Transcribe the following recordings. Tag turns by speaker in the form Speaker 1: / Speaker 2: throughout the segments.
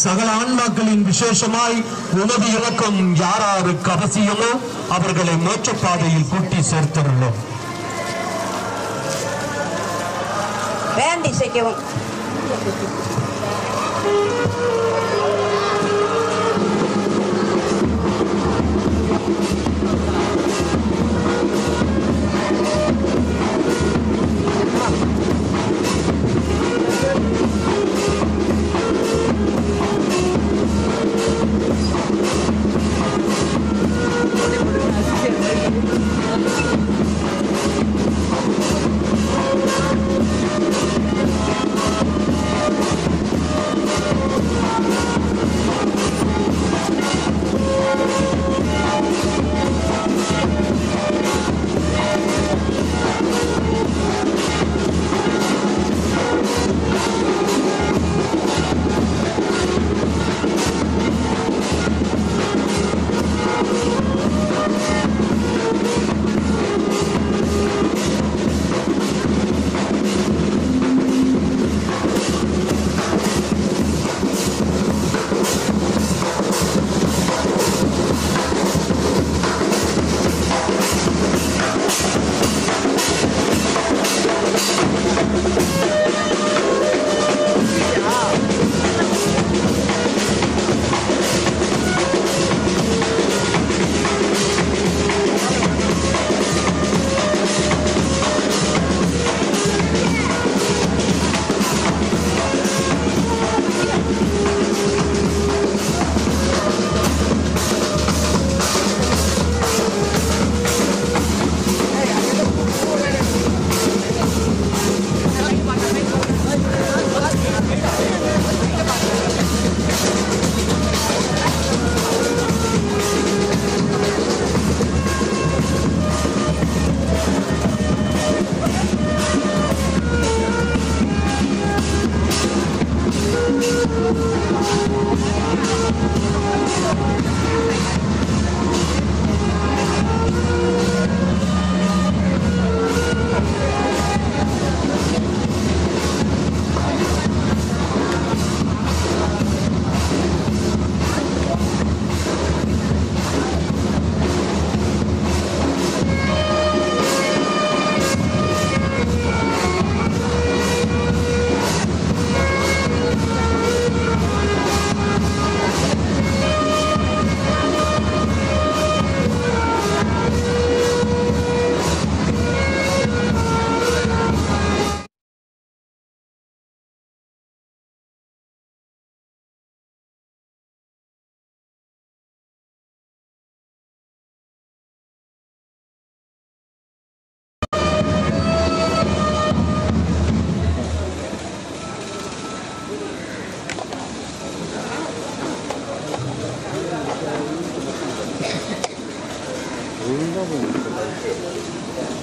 Speaker 1: சகல ஆன்மாக்களின் விசேஷமாய் உமது இலக்கம் யாராருக்கு அவசியமோ அவர்களை மோட்ச பாதையில் கூட்டி சேர்த்துள்ளோம்.
Speaker 2: வேண்டி செய்யவும்.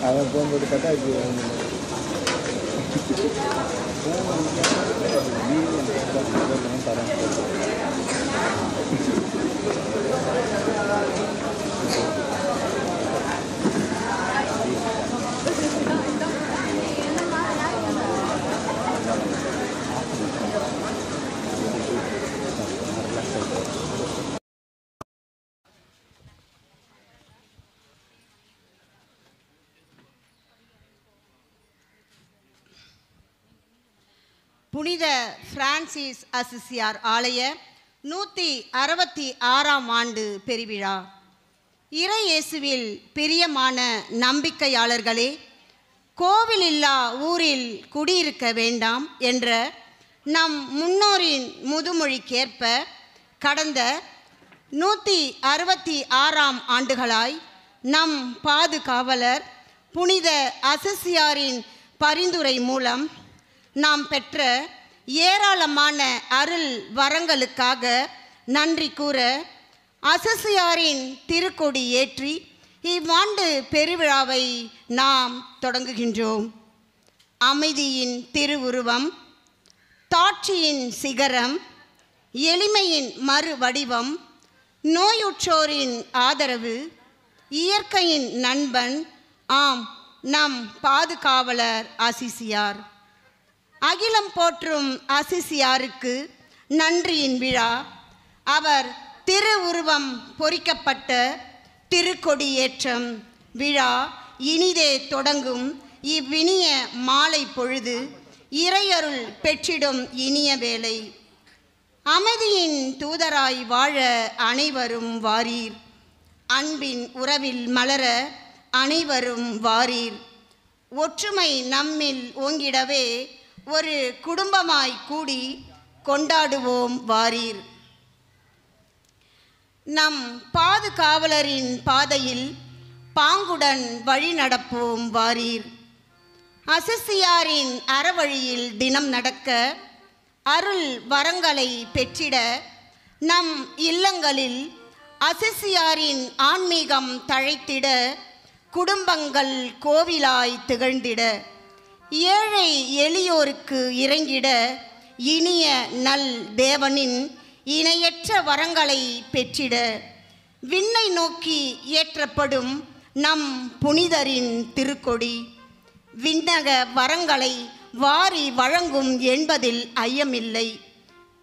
Speaker 3: அவன் போகும்போது பார்த்தா இது
Speaker 4: புனித பிரான்சிஸ் அசிசியார் ஆலய 166ஆம் ஆண்டு பெருவிழா. இறை இயேசுவில் பிரியமான நம்பிக்கையாளர்களே, கோவில் இல்லா ஊரில் குடியிருக்க வேண்டாம் என்ற நம் முன்னோரின் முதுமொழிக்கேற்ப கடந்த 166ஆம் ஆண்டுகளாய் நம் பாதுகாவலர் புனித அசிசியாரின் பரிந்துரை மூலம் நாம் பெற்ற ஏராளமான அருள் வரங்களுக்காக நன்றி கூற அசிசியாரின் திருக்கொடி ஏற்றி இவ்வாண்டு பெருவிழாவை நாம் தொடங்குகின்றோம். அமைதியின் திருவுருவம், தாட்சியின் சிகரம், எளிமையின் மறு வடிவம், நோயுற்றோரின் ஆதரவு, இயற்கையின் நண்பன், ஆம் நம் பாதுகாவலர் அசிசியார். அகிலம் போற்றும் அசிசியாருக்கு நன்றியின் விழா. அவர் திருவுருவம் பொறிக்கப்பட்ட திருக்கொடியேற்றம் விழா இனிதே தொடங்கும் இவ்வினிய மாலை பொழுது இறையருள் பெற்றிடும் இனிய வேளை. அமைதியின் தூதராய் வாழ அனைவரும் வாரீர். அன்பின் உறவில் மலர அனைவரும் வாரீர். ஒற்றுமை நம்மில் ஓங்கிடவே ஒரு குடும்பமாய் கூடி கொண்டாடுவோம் வாரீர். நம் பாதுகாவலரின் பாதையில் பாங்குடன் வழி நடப்போம் வாரீர். அசிசியாரின் அறவழியில் தினம் நடக்க அருள் வரங்களை பெற்றிட நம் இல்லங்களில் அசிசியாரின் ஆன்மீகம் தழைத்திட குடும்பங்கள் கோவிலாய் திகழ்ந்திட ஏழை எளியோருக்கு இறங்கிட இனிய நல் தேவனின் இணையற்ற வரங்களை பெற்றிட விண்ணை நோக்கி ஏற்றப்படும் நம் புனிதரின் திருக்கொடி விண்ணக வரங்களை வாரி வழங்கும் என்பதில் ஐயமில்லை.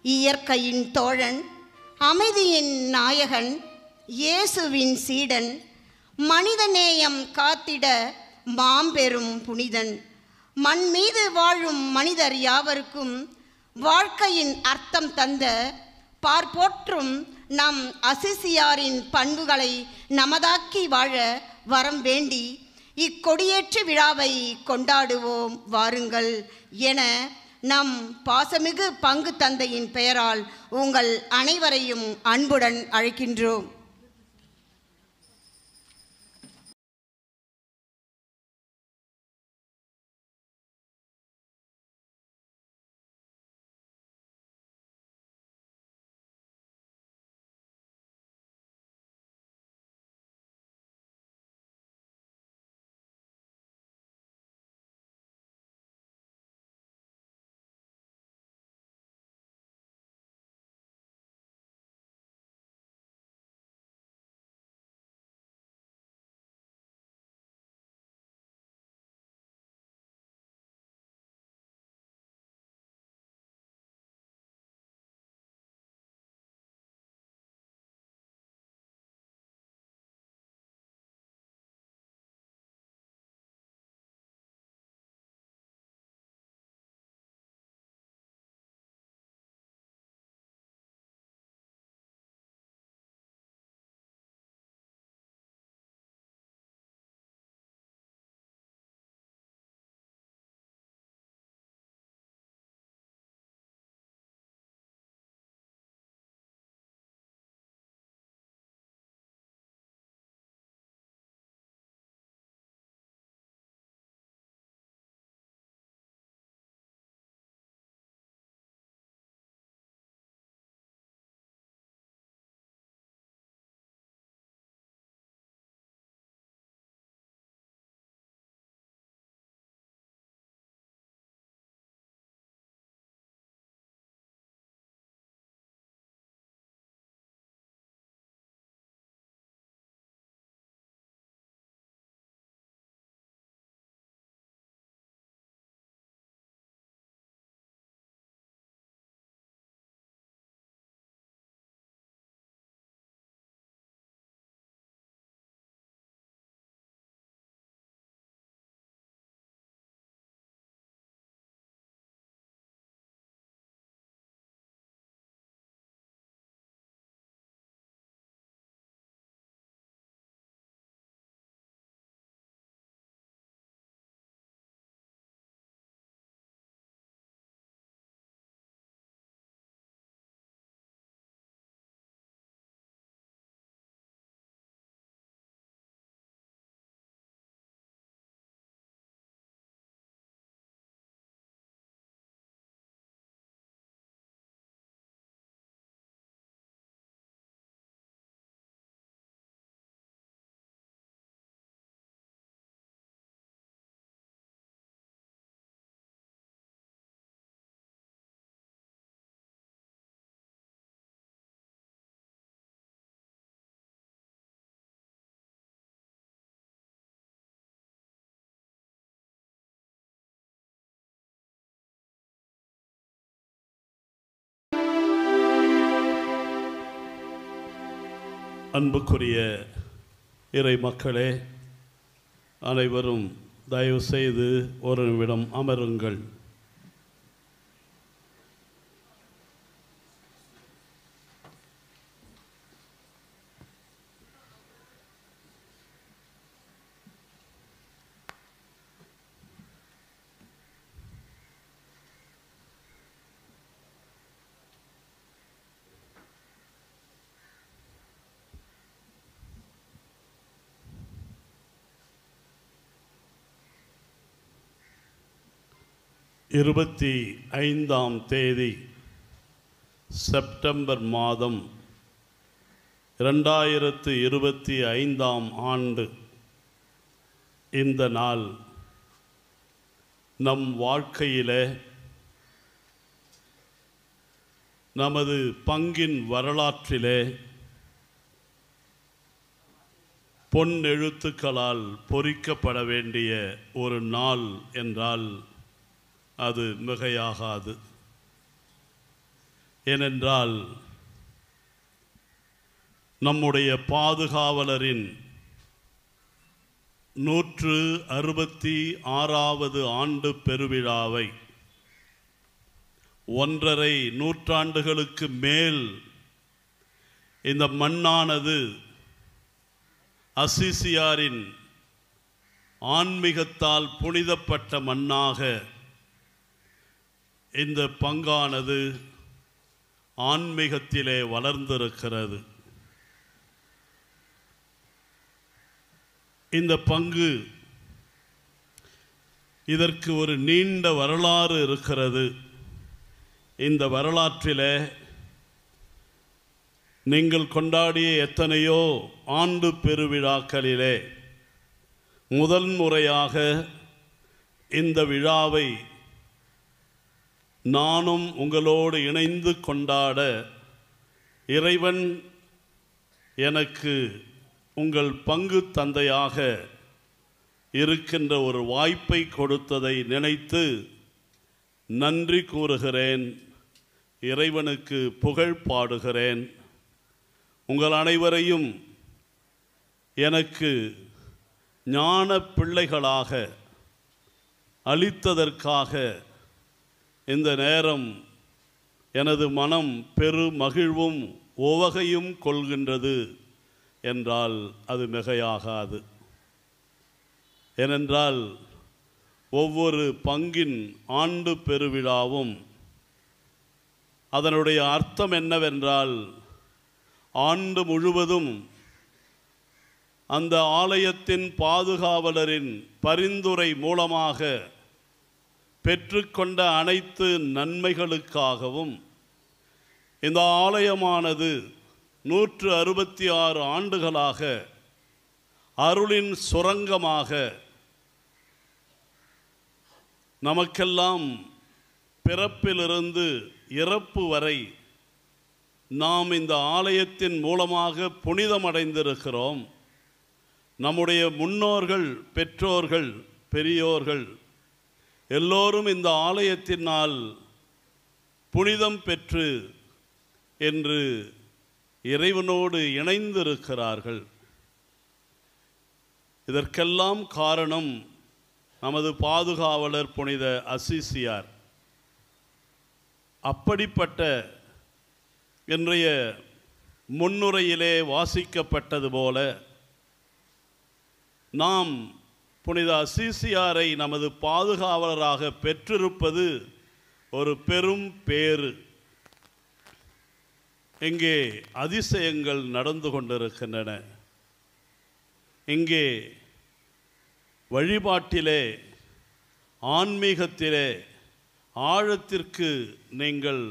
Speaker 4: இயற்கையின் தோழன், அமைதியின் நாயகன், இயேசுவின் சீடன், மனிதநேயம் காத்திட மாம்பெரும் புனிதன், மண் மீது வாழும் மனிதர் யாவருக்கும் வாழ்க்கையின் அர்த்தம் தந்த பார்ப்போற்றும் நம் அசிசியாரின் பண்புகளை நமதாக்கி வாழ வரம் வேண்டி இக்கொடியேற்று விழாவை கொண்டாடுவோம் வாருங்கள் என நம் பாசமிகு பங்கு தந்தையின் பெயரால் உங்கள் அனைவரையும் அன்புடன் அழைக்கின்றோம்.
Speaker 5: அன்புக்குரிய இறை மக்களே, அனைவரும் தயவு செய்து ஒரு நிமிடம் அமருங்கள். இருபத்தி 5ஆம் தேதி செப்டம்பர் மாதம் 2025ஆம் ஆண்டு. இந்த நாள் நம் வாழ்க்கையிலே நமது பங்கின் வரலாற்றிலே பொன்னெழுத்துக்களால் பொறிக்கப்பட வேண்டிய ஒரு நாள் என்றால் அது மிகையாகாது. ஏனென்றால் நம்முடைய பாதுகாவலரின் 166வது ஆண்டு பெருவிழாவை 1.5 நூற்றாண்டுகளுக்கு மேல் இந்த மண்ணானது அசிசியாரின் ஆன்மீகத்தால் புனிதப்பட்ட மண்ணாக இந்த பங்கானது ஆன்மீகத்திலே வளர்ந்திருக்கிறது. இந்த பங்கு இதற்கு ஒரு நீண்ட வரலாறு இருக்கிறது. இந்த வரலாற்றிலே நீங்கள் கொண்டாடிய எத்தனையோ ஆண்டு பெருவிழாக்களிலே முதல் முறையாக இந்த விழாவை நானும் உங்களோடு இணைந்து கொண்டாட இறைவன் எனக்கு உங்கள் பங்கு தந்தையாக இருக்கின்ற ஒரு வாய்ப்பை கொடுத்ததை நினைத்து நன்றி கூறுகிறேன். இறைவனுக்கு புகழ் பாடுகிறேன். உங்கள் அனைவரையும் எனக்கு ஞான பிள்ளைகளாக அளித்ததற்காக இந்த நேரம் எனது மனம் பெரு மகிழ்வும் உவகையும் கொள்கின்றது என்றால் அது மிகையாகாது. ஏனென்றால் ஒவ்வொரு பங்கின் ஆண்டு பெருவிழாவும் அதனுடைய அர்த்தம் என்னவென்றால் ஆண்டு முழுவதும் அந்த ஆலயத்தின் பாதுகாவலரின் பரிந்துரை மூலமாக பெற்றுக்கொண்ட அனைத்து நன்மைகளுக்காகவும் இந்த ஆலயமானது 166 ஆண்டுகளாக அருளின் சுரங்கமாக நமக்கெல்லாம் பிறப்பிலிருந்து இறப்பு வரை நாம் இந்த ஆலயத்தின் மூலமாக புனிதமடைந்திருக்கிறோம். நம்முடைய முன்னோர்கள், பெற்றோர்கள், பெரியோர்கள் எல்லோரும் இந்த ஆலயத்தினால் புனிதம் பெற்று என்று இறைவனோடு இணைந்திருக்கிறார்கள். இதற்கெல்லாம் காரணம் நமது பாதுகாவலர் புனித அசிசியார். அப்படிப்பட்ட இன்றைய முன்னுரையிலே வாசிக்கப்பட்டது போல நாம் புனித அசிசியாரை நமது பாதுகாவலராக பெற்றிருப்பது ஒரு பெரும் பேறு. இங்கே அதிசயங்கள் நடந்து கொண்டிருக்கின்றன. இங்கே வழிபாட்டிலே, ஆன்மீகத்திலே ஆழத்திற்கு நீங்கள்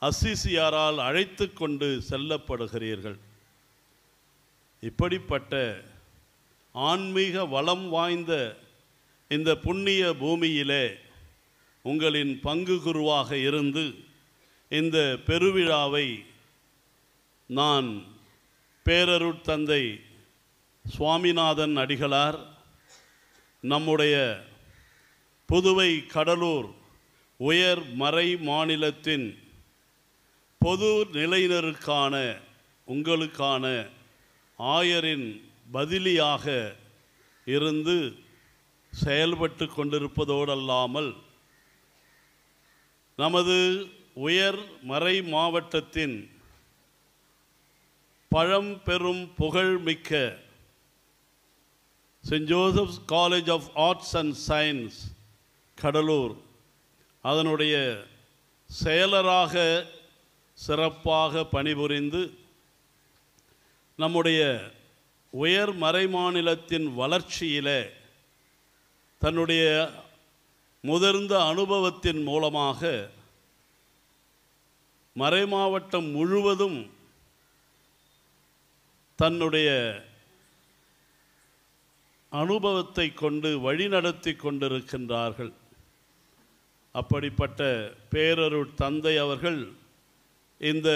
Speaker 5: அசிசியாரால் அழைத்து கொண்டு செல்லப்படுகிறீர்கள். இப்படிப்பட்ட ஆன்மீக வளம் வாய்ந்த இந்த புண்ணிய பூமியிலே உங்களின் பங்கு குருவாக இருந்து இந்த பெருவிழாவை நான் பேரருட் தந்தை சுவாமிநாதன் அடிகளார், நம்முடைய புதுவை கடலூர் உயர் மறை மாநிலத்தின் பொது நிலையினருக்கான உங்களுக்கான ஆயரின் பதிலியாக இருந்து செயல்பட்டு கொண்டிருப்பதோடு அல்லாமல் நமது உயர் மறை மாவட்டத்தின் பழம்பெரும் புகழ்மிக்க saint Joseph's college of arts and science Cuddalore அதனுடைய செயலராக சிறப்பாக பணிபுரிந்து நம்முடைய உயர் மறைமாநிலத்தின் வளர்ச்சியிலே தன்னுடைய முதிர்ந்த அனுபவத்தின் மூலமாக மறைமாவட்டம் முழுவதும் தன்னுடைய அனுபவத்தை கொண்டு வழிநடத்தி கொண்டிருக்கின்றார்கள். அப்படிப்பட்ட பேரருட் தந்தை அவர்கள் இந்த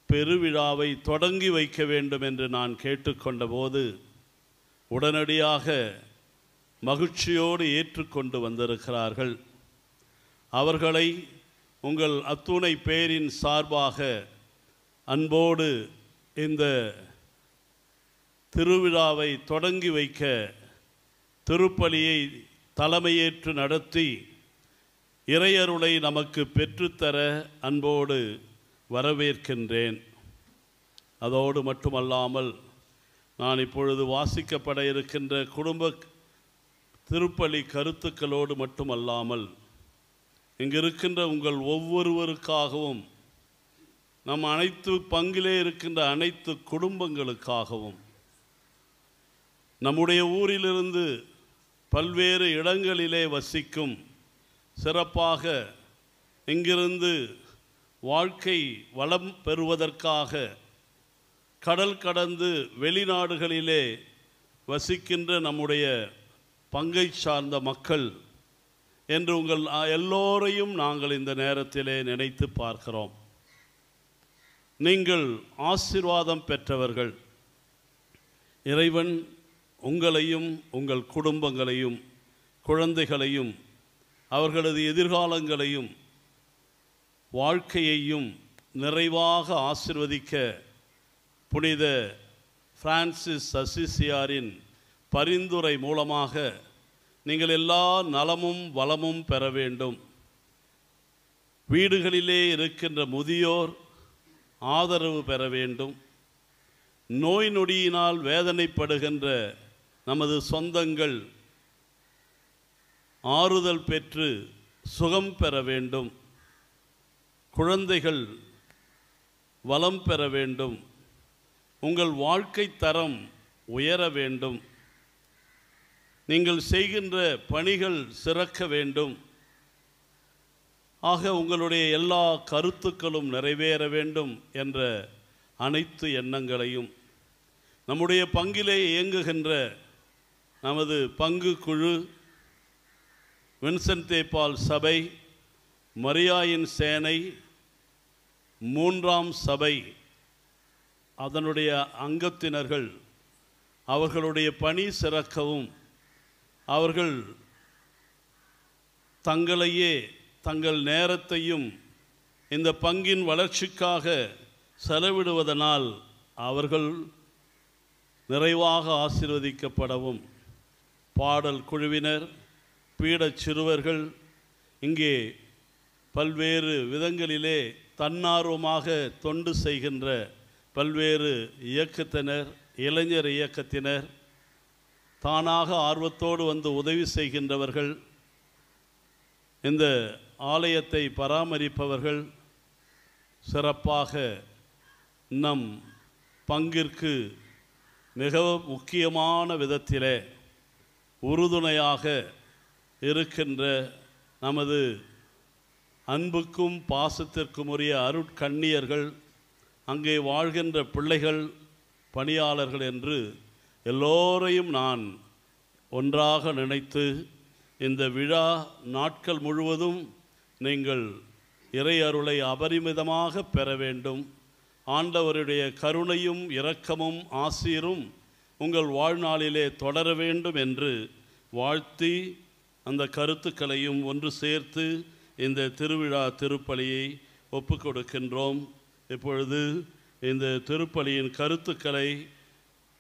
Speaker 5: பெருவிழாவை தொடங்கி வைக்க வேண்டும் என்று நான் கேட்டுக்கொண்ட போது உடனடியாக மகிழ்ச்சியோடு ஏற்றுக்கொண்டு வந்திருக்கிறார்கள். அவர்களை உங்கள் அத்துணை பேரின் சார்பாக அன்போடு இந்த திருவிழாவை தொடங்கி வைக்க திருப்பலியை தலைமையேற்று நடத்தி இறையருளை நமக்கு பெற்றுத்தர அன்போடு வரவேற்கின்றேன். அதோடு மட்டுமல்லாமல் நான் இப்பொழுது வாசிக்கப்பட இருக்கின்ற குடும்ப திருப்பலி கருத்துக்களோடு மட்டுமல்லாமல் இங்கிருக்கின்ற உங்கள் ஒவ்வொருவருக்காகவும் நம் அனைத்து பங்கிலே இருக்கின்ற அனைத்து குடும்பங்களுக்காகவும் நம்முடைய ஊரிலிருந்து பல்வேறு இடங்களிலே வசிக்கும் சிறப்பாக இங்கிருந்து வாழ்க்கை வளம் பெறுவதற்காக கடல் கடந்து வெளிநாடுகளிலே வசிக்கின்ற நம்முடைய பங்கை சார்ந்த மக்கள் என்று உங்கள் எல்லோரையும் நாங்கள் இந்த நேரத்திலே நினைத்து பார்க்கிறோம். நீங்கள் ஆசீர்வாதம் பெற்றவர்கள். இறைவன் உங்களையும் உங்கள் குடும்பங்களையும் குழந்தைகளையும் அவர்களது எதிர்காலங்களையும் வாழ்க்கையையும் நிறைவாக ஆசீர்வதிக்க புனித பிரான்சிஸ் அசிசியாரின் பரிந்துரை மூலமாக நீங்கள் எல்லா நலமும் வளமும் பெற வேண்டும். வீடுகளிலே இருக்கின்ற முதியோர் ஆதரவு பெற வேண்டும். நோய் நொடியினால் வேதனைப்படுகின்ற நமது சொந்தங்கள் ஆறுதல் பெற்று சுகம் பெற வேண்டும். குழந்தைகள் வளம் பெற வேண்டும். உங்கள் வாழ்க்கை தரம் உயர வேண்டும். நீங்கள் செய்கின்ற பணிகள் சிறக்க வேண்டும். ஆக உங்களுடைய எல்லா கருத்துக்களும் நிறைவேற வேண்டும் என்ற அனைத்து எண்ணங்களையும் நம்முடைய பங்கிலே இயங்குகின்ற நமது பங்கு குழு, வின்சென்ட் தே பால் சபை, மரியாயின் சேனை, 3ஆம் சபை அதனுடைய அங்கத்தினர்கள் அவர்களுடைய பணி சிறக்கவும் அவர்கள் தங்களையே தங்கள் நேரத்தையும் இந்த பங்கின் வளர்ச்சிக்காக செலவிடுவதனால் அவர்கள் நிறைவாக ஆசீர்வதிக்கப்படவும் பாடல் குழுவினர், பீடச் சிறுவர்கள், இங்கே பல்வேறு விதங்களிலே தன்னார்வமாக தொண்டு செய்கின்ற பல்வேறு இயக்கத்தினர், இளைஞர் இயக்கத்தினர், தானாக ஆர்வத்தோடு வந்து உதவி செய்கின்றவர்கள், இந்த ஆலயத்தை பராமரிப்பவர்கள், சிறப்பாக நம் பங்கிற்கு மிக முக்கியமான விதத்திலே உறுதுணையாக இருக்கின்ற நமது அன்புக்கும் பாசத்திற்கும் உரிய அருட்கண்ணியர்கள், அங்கே வாழ்கின்ற பிள்ளைகள், பணியாளர்கள் என்று எல்லோரையும் நான் ஒன்றாக நினைத்து இந்த விழா நாட்கள் முழுவதும் நீங்கள் இறை அருளை அபரிமிதமாக பெற வேண்டும். ஆண்டவருடைய கருணையும் இரக்கமும் ஆசீரும் உங்கள் வாழ்நாளிலே தொடர வேண்டும் என்று வாழ்த்தி அந்த கருத்துக்களையும் ஒன்று சேர்த்து இந்த திருவிழா திருப்பலியை ஒப்புக் கொடுக்கின்றோம். இப்பொழுது இந்த திருப்பலியின் கருத்துக்களை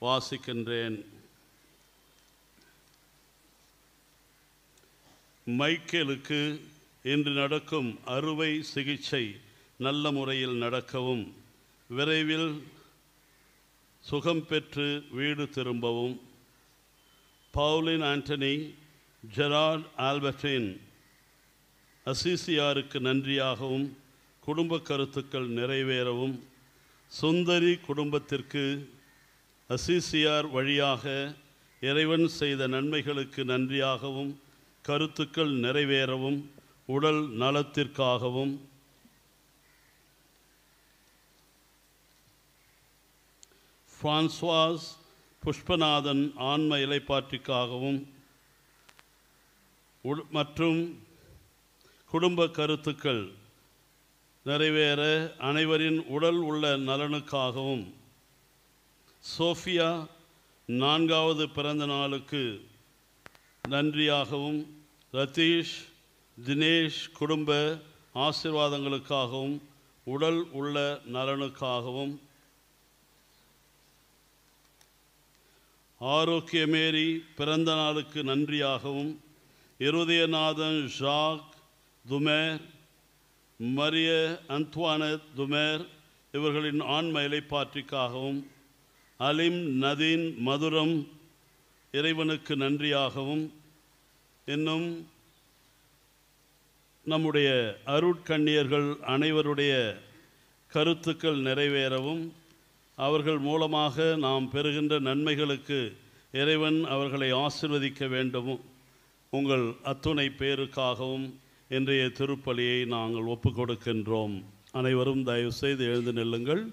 Speaker 5: வாசிக்கின்றேன். மைக்கேலுக்கு இன்று நடக்கும் அறுவை சிகிச்சை நல்ல முறையில் நடக்கவும், விரைவில் சுகம் பெற்று வீடு திரும்பவும், பவுலின் ஆண்டனி, ஜெரார்ட் ஆல்பர்டின் அசிசியாருக்கு நன்றியாகவும் குடும்ப கருத்துக்கள் நிறைவேறவும், சுந்தரி குடும்பத்திற்கு அசிசியார் வழியாக இறைவன் செய்த நன்மைகளுக்கு நன்றியாகவும் கருத்துக்கள் நிறைவேறவும், உடல் நலத்திற்காகவும், பிரான்சுவாஸ் புஷ்பநாதன் ஆன்ம இலைப்பாற்றிக்காகவும் மற்றும் குடும்ப கருத்துக்கள் நிறைவேற அனைவரின் உடல் உள்ள நலனுக்காகவும், சோஃபியா 4வது பிறந்த நாளுக்கு நன்றியாகவும், ரதீஷ் தினேஷ் குடும்ப ஆசீர்வாதங்களுக்காகவும் உடல் உள்ள நலனுக்காகவும், ஆரோக்கியமேரி பிறந்த நாளுக்கு நன்றியாகவும், இருதயநாதன் ஜாக் துமேர், மரிய அந்த்வானத் துமேர் இவர்களின் ஆன்ம இலைப்பாற்றிக்காகவும், அலிம் நதீன் மதுரம் இறைவனுக்கு நன்றியாகவும், இன்னும் நம்முடைய அருட்கண்ணியர்கள் அனைவருடைய கருத்துக்கள் நிறைவேறவும், அவர்கள் மூலமாக நாம் பெறுகின்ற நன்மைகளுக்கு இறைவன் அவர்களை ஆசீர்வதிக்க வேண்டும். உங்கள் அத்துணை பேருக்காகவும் இன்றைய திருப்பலியை நாங்கள் ஒப்புக் கொடுக்கின்றோம். அனைவரும் தயவு செய்து எழுந்து நில்லுங்கள்.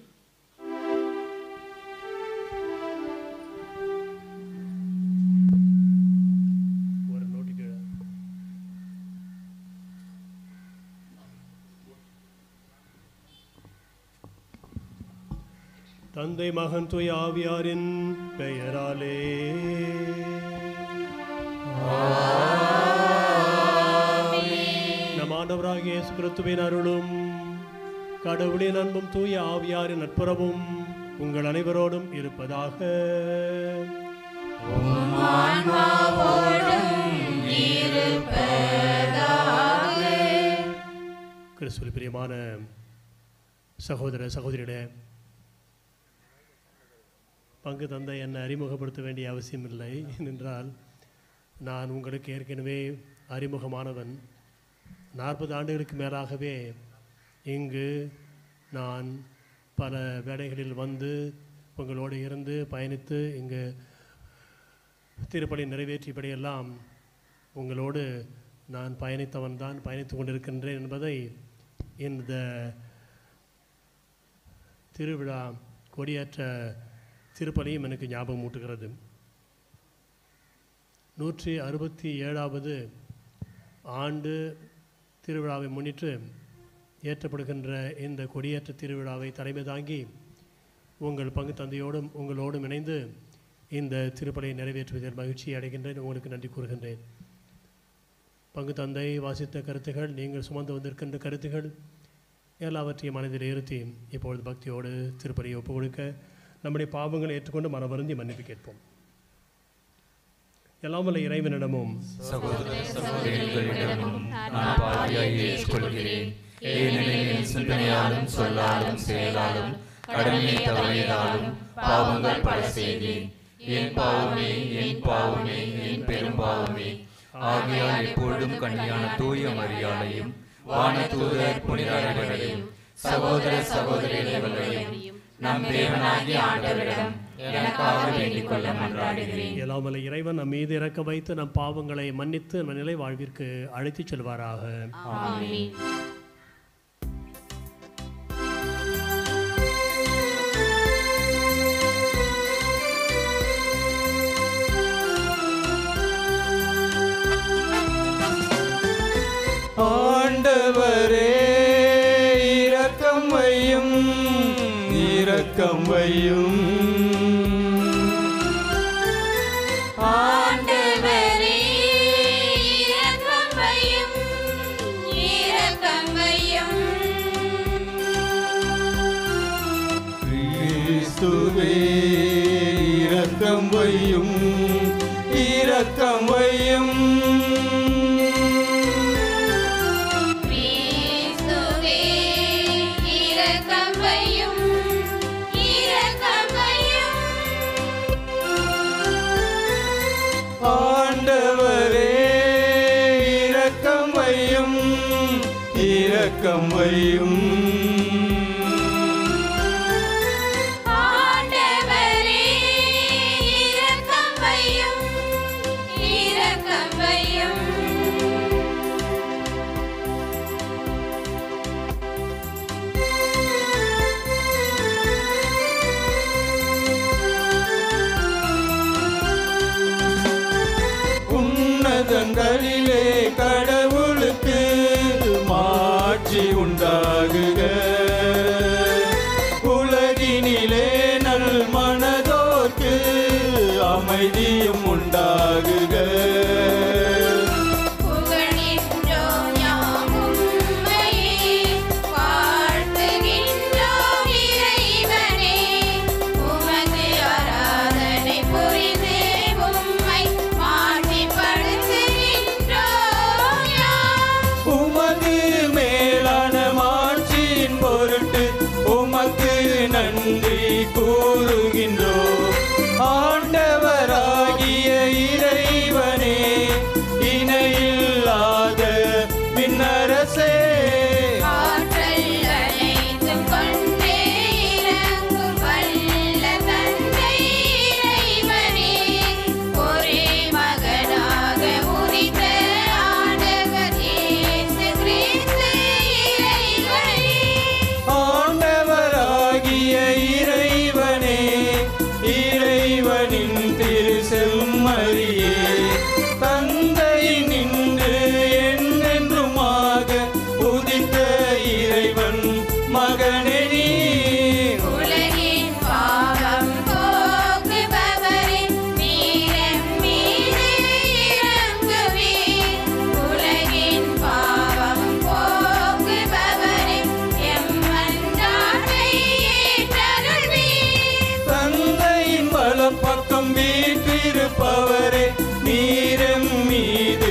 Speaker 6: தந்தை மகன் தூய ஆவியாரின் பெயராலே நம் ஆண்டவராகிய இயேசு கிறிஸ்துவின் அருளும் கடவுளின் அன்பும் தூய ஆவியாரின் நட்புறவும் உங்கள் அனைவரோடும் இருப்பதாக. கிறிஸ்துவில் பிரியமான சகோதர சகோதரிகளே, பங்கு தந்தை என்னை அறிமுகப்படுத்த வேண்டிய அவசியமில்லை. ஏனென்றால் நான் உங்களுக்கு ஏற்கனவே அறிமுகமானவன். 40 ஆண்டுகளுக்கு மேலாகவே இங்கு நான் பல வேலைகளில் வந்து உங்களோடு இருந்து பயணித்து இங்கு திருப்பலி நிறைவேற்றியபடியெல்லாம் உங்களோடு நான் பயணித்து கொண்டிருக்கின்றேன் என்பதை இந்த திருவிழா கொடியேற்ற திருப்பலியும் எனக்கு ஞாபகம் ஊட்டுகிறது. 167வது ஆண்டு திருவிழாவை முன்னிட்டு ஏற்றப்படுகின்ற இந்த கொடியேற்ற திருவிழாவை தலைமை தாங்கி உங்கள் பங்கு தந்தையோடும் உங்களோடும் இணைந்து இந்த திருப்பலியை நிறைவேற்றுவதில் மகிழ்ச்சி அடைகின்றேன். உங்களுக்கு நன்றி கூறுகின்றேன். பங்கு தந்தை வாசித்த கருத்துகள், நீங்கள் சுமந்து வந்திருக்கின்ற கருத்துகள் எல்லாவற்றையும் மனதில் இருத்தி இப்பொழுது பக்தியோடு திருப்பலியை ஒப்புக் கொடுக்க நம்முடைய பாவங்களை ஏற்றுக்கொண்டு மனவருந்தி மன்னிப்பு கேட்போம். எல்லாம் வல்ல இறைவனிடமும்
Speaker 7: சகோதர சகோதரிகளிடமும் நான் பாவியாய் ஏற்றுக்கொள்கிறேன். ஏனெனில் என் சிந்தனையாலும் சொல்லாலும் செயலாலும் கடமையை தவறியதாலும் பாவங்கள் பல செய்தேன். என் பாவமே என் பாவமே என் பெரும் பாவமே. ஆகையால் எப்பொழுதும் கன்னியான தூய மரியாதையும் வானதூதர் புனிதர்களையும் சகோதர சகோதரிகளையும் நம் தேவனாகிய ஆண்டவரிடம் எனக்காக வேண்டிக் கொள்ள மன்றாடுகிறேன்.
Speaker 6: எல்லாம் வல்ல இறைவன் நம் மீது இறக்க வைத்து நம் பாவங்களை மன்னித்து நம் நிலை வாழ்விற்கு அழைத்துச் செல்வாராக.
Speaker 7: ஆமென்.
Speaker 3: ஆண்டவரே இரக்கம் வையும், இரக்கம் வையும்.
Speaker 8: ஆண்டவரே இரக்கம் வையும், இரக்கம் வையும்.
Speaker 3: கிறிஸ்துவே இரக்கம் வையும் இரக்கம் வையும்
Speaker 8: கிறிஸ்துவே இரக்கம் வையும் இரக்கம் வையும்
Speaker 3: ஆண்டவரே இரக்கம் வையும் இரக்கம் வையும்
Speaker 8: ஆண்டவரே இரக்கம் வையும் இரக்கம் வையும்
Speaker 3: உன்னதங்களிலே கடவுளுக்கு மாட்சி உண்டாகுக உலகினிலே நல் மனதோர்க்கு அமைதியும் உண்டாகுக
Speaker 8: புகழ்கின்றோம் யாம் உம்மையே வாழ்த்துகின்றோம் இறைவனே உமக்கு ஆராதனை புரிந்து உம்மை மாட்சிப்படுத்துகின்றோம் யாம்
Speaker 3: உமது மேலான மாட்சியின் பொருட்டு உமக்கு நன்றி கூறுகின்றோம் ஆண்டவராகிய இறைவனே இணையில்லாத விண்ணரசே
Speaker 8: ஆற்றல் அனைத்தும் கொண்டே இறங்கும் வல்ல தந்தை இறைவனே ஒரே மகனாக உதித்த ஆண்டவர் இயேசு கிறிஸ்து இறைவனே
Speaker 3: ஆண்டவராகிய இறைவனே இறைவனின் திரு செம்மறியே தந்தை நின்று என்றென்றுமாக உதித்த இறைவன் மகனே நீர்
Speaker 8: உலகின் பாவம் போக்குபவரே நீர் மீது இறங்குவீர் உலகின் பாவம் போக்குபவரே எம் மன்றாட்டை ஏற்றருள்வீர்
Speaker 3: தந்தையின் வலப்பக்கம் வீற்றிருப்பவரே நீரம் மீது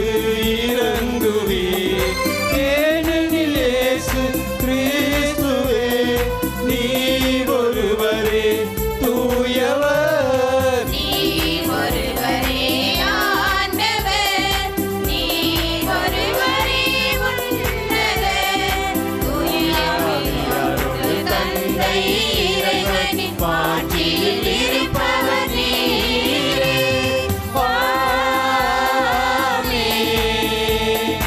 Speaker 3: இறங்குவீர் ஏனெனில் இயேசு கிறிஸ்துவே நீர் ஒருவரே தூயவர்
Speaker 8: நீர் ஒருவரே ஆண்டவர் நீர் ஒருவரே உன்னதர் தூயவரோடு தந்தை இறைவனின் மாட்சியில் இருப்பவர் நீரே ஆமென்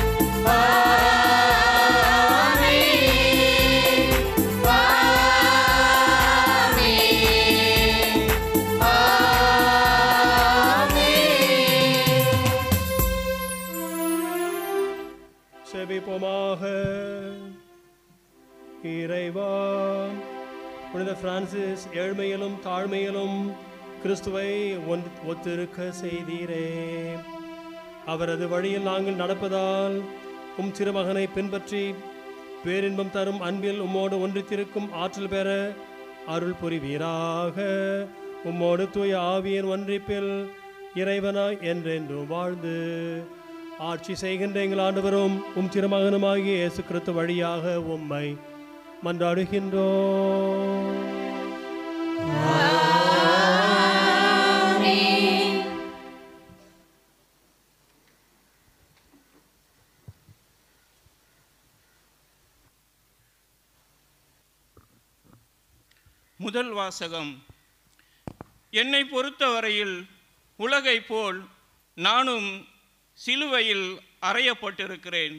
Speaker 8: ஆமென் ஆமென்
Speaker 6: செபிப்போமாக. இறைவா, புனித பிரான்சிஸ் ஏழ்மையிலும் தாழ்மையிலும் கிறிஸ்துவை ஒத்திருக்க செய்தீரே. அவரது வழியில் நாங்கள் நடப்பதால் உம் திருமகனை பின்பற்றி பேரின்பம் தரும் அன்பில் உம்மோடு ஒன்றித்திருக்கும் ஆற்றல் பெற அருள் புரிவீராக. உம்மோடு தூய ஆவியின் ஒன்றிப்பில் இறைவனாய் என்றென்றும் வாழ்ந்து ஆட்சி செய்கின்ற எங்கள் ஆண்டவரும் உம் திருமகனுமாகிய இயேசு கிறிஸ்து வழியாக உம்மை மன்றாடுகின்றோம்.
Speaker 9: முதல் வாசகம். என்னை பொறுத்தவரையில் உலகைப் போல் நானும் சிலுவையில் அறையப்பட்டிருக்கிறேன்.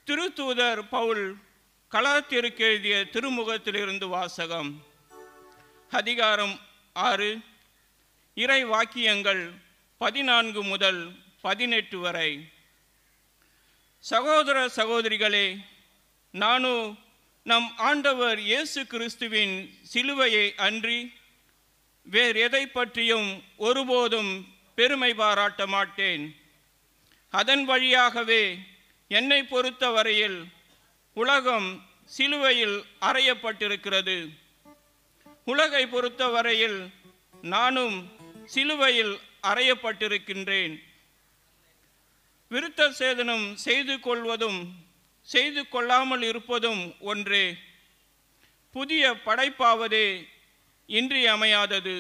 Speaker 9: திருத்தூதர் பவுல் கலாத்தியருக்கு எழுதிய திருமுகத்திலிருந்து வாசகம். அதிகாரம் 6, இறை வாக்கியங்கள் 14 முதல் 18 வரை. சகோதர சகோதரிகளே, நானோ நம் ஆண்டவர் இயேசு கிறிஸ்துவின் சிலுவையை அன்றி வேறு எதை பற்றியும் ஒருபோதும் பெருமை பாராட்ட மாட்டேன். அதன் வழியாகவே என்னை பொறுத்தவரையில் உலகம் சிலுவையில் அறையப்பட்டிருக்கிறது. உலகை பொறுத்தவரையில் நானும் சிலுவையில் அறையப்பட்டிருக்கின்றேன். விருத்த சேதனம் செய்து கொள்வதும் செய்து கொள்ளாமல் இருப்பதும் ஒன்றே. புதிய படைப்பாவதே இன்றியமையாதது.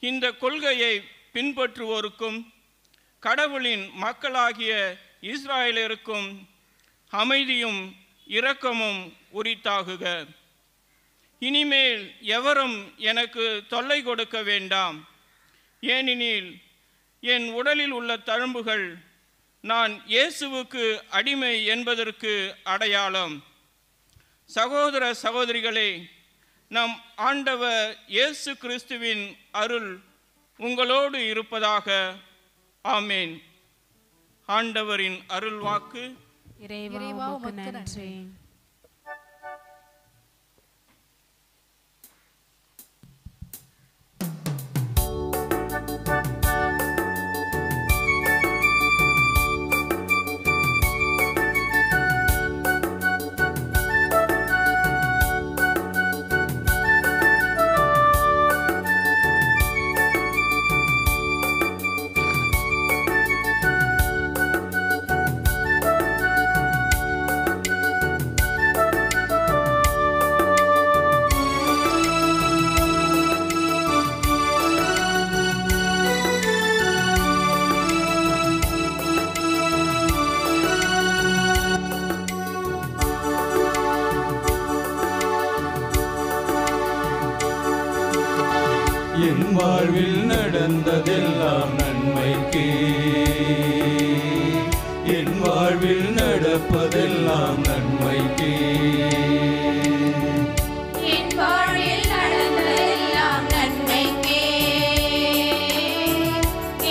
Speaker 9: இந்த கொள்கையை பின்பற்றுவோருக்கும் கடவுளின் மக்களாகிய இஸ்ராயலருக்கும் அமைதியும் இரக்கமும் உரித்தாகுக. இனிமேல் எவரும் எனக்கு தொல்லை கொடுக்க வேண்டாம். ஏனெனில் என் உடலில் உள்ள தழும்புகள் நான் இயேசுவுக்கு அடிமை என்பதற்கு அடையாளம். சகோதர சகோதரிகளே, நம் ஆண்டவர் இயேசு கிறிஸ்துவின் அருள் உங்களோடு இருப்பதாக. ஆமேன். ஆண்டவரின் அருள் வாக்கு.
Speaker 7: இறைவா உமக்கு நன்றி.
Speaker 3: என் வாழ்வில் நடந்ததெல்லாம் நன்மைக்கே, என் வாழ்வில் நடப்பதெல்லாம் நன்மைக்கே.
Speaker 8: என் வாழ்வில் நடந்ததெல்லாம் நன்மைக்கே,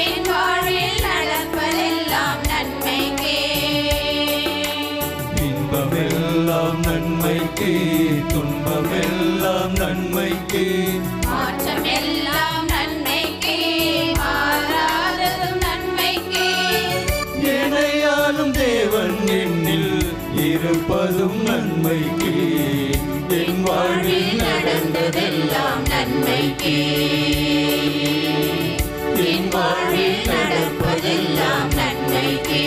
Speaker 8: என் வாழ்வில் நடப்பதெல்லாம் நன்மைக்கே.
Speaker 3: இன்பமெல்லாம் நன்மைக்கே, துன்பமெல்லாம் நன்மைக்கே.
Speaker 8: மாற்றமெல்லாம் நன்மைக்கே, மாறாததும் நன்மைக்கே.
Speaker 3: இணையாலும் தேவன் என்னில் இருப்பதும் நன்மைக்கே. என் வாழ்வில் நடந்ததெல்லாம் நன்மைக்கே, என் வாழ்வில் நடப்பதெல்லாம் நன்மைக்கே.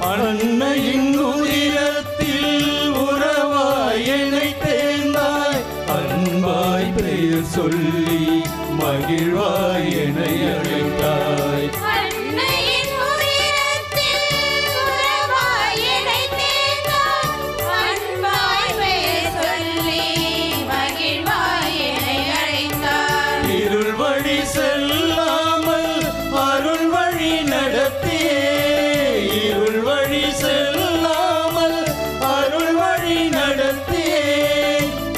Speaker 3: அன்னையின் உயிரத்தில் உறவாய் என்னை தேர்ந்தாய், அன்பாய் பெயர் சொல்லி மகிழ்வாய் என்னை அழைத்தாய்.
Speaker 8: அன்னையின் உயிரத்தில் உறவாய் என்னை தேர்ந்தாய், அன்பாய் பெயர் சொல்லி மகிழ்வாய் என்னை அழைத்தாய்.
Speaker 3: இருள் வழி செல்லாமல் அருள் வழி நடத்தியே, இருள் வழி செல்லாமல் அருள் வழி நடத்தியே.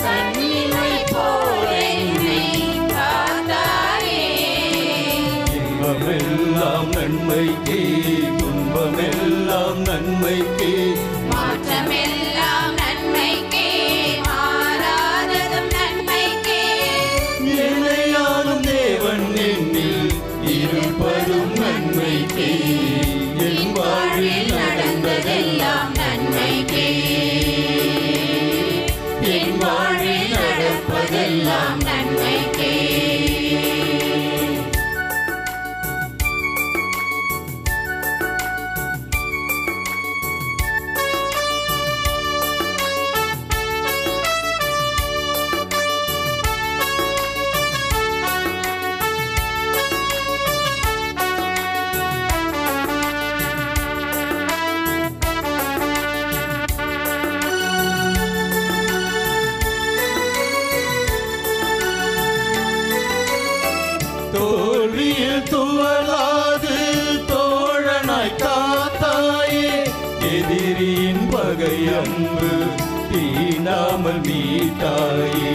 Speaker 8: கண்ணிமை போல என்னை காத்தாயே.
Speaker 3: இன்பமெல்லாம் நன்மைக்கே, துன்பமெல்லாம் நன்மைக்கே.
Speaker 8: மாற்றமெல்லாம் நன்மைக்கே, மாறாததும் நன்மைக்கே.
Speaker 3: இணையாலும் தேவன் என்னில் இருப்பதும் நன்மைக்கே. என் வாழ்வில் நடந்ததெல்லாம் நன்மைக்கே, என் வாழ்வில் நடப்பதெல்லாம் நன்மைக்கே. தோல்வியில் துவளாது தோழனாய் காத்தாயே, எதிரியின் பகை அம்பு தீண்டாமல் மீட்டாயே.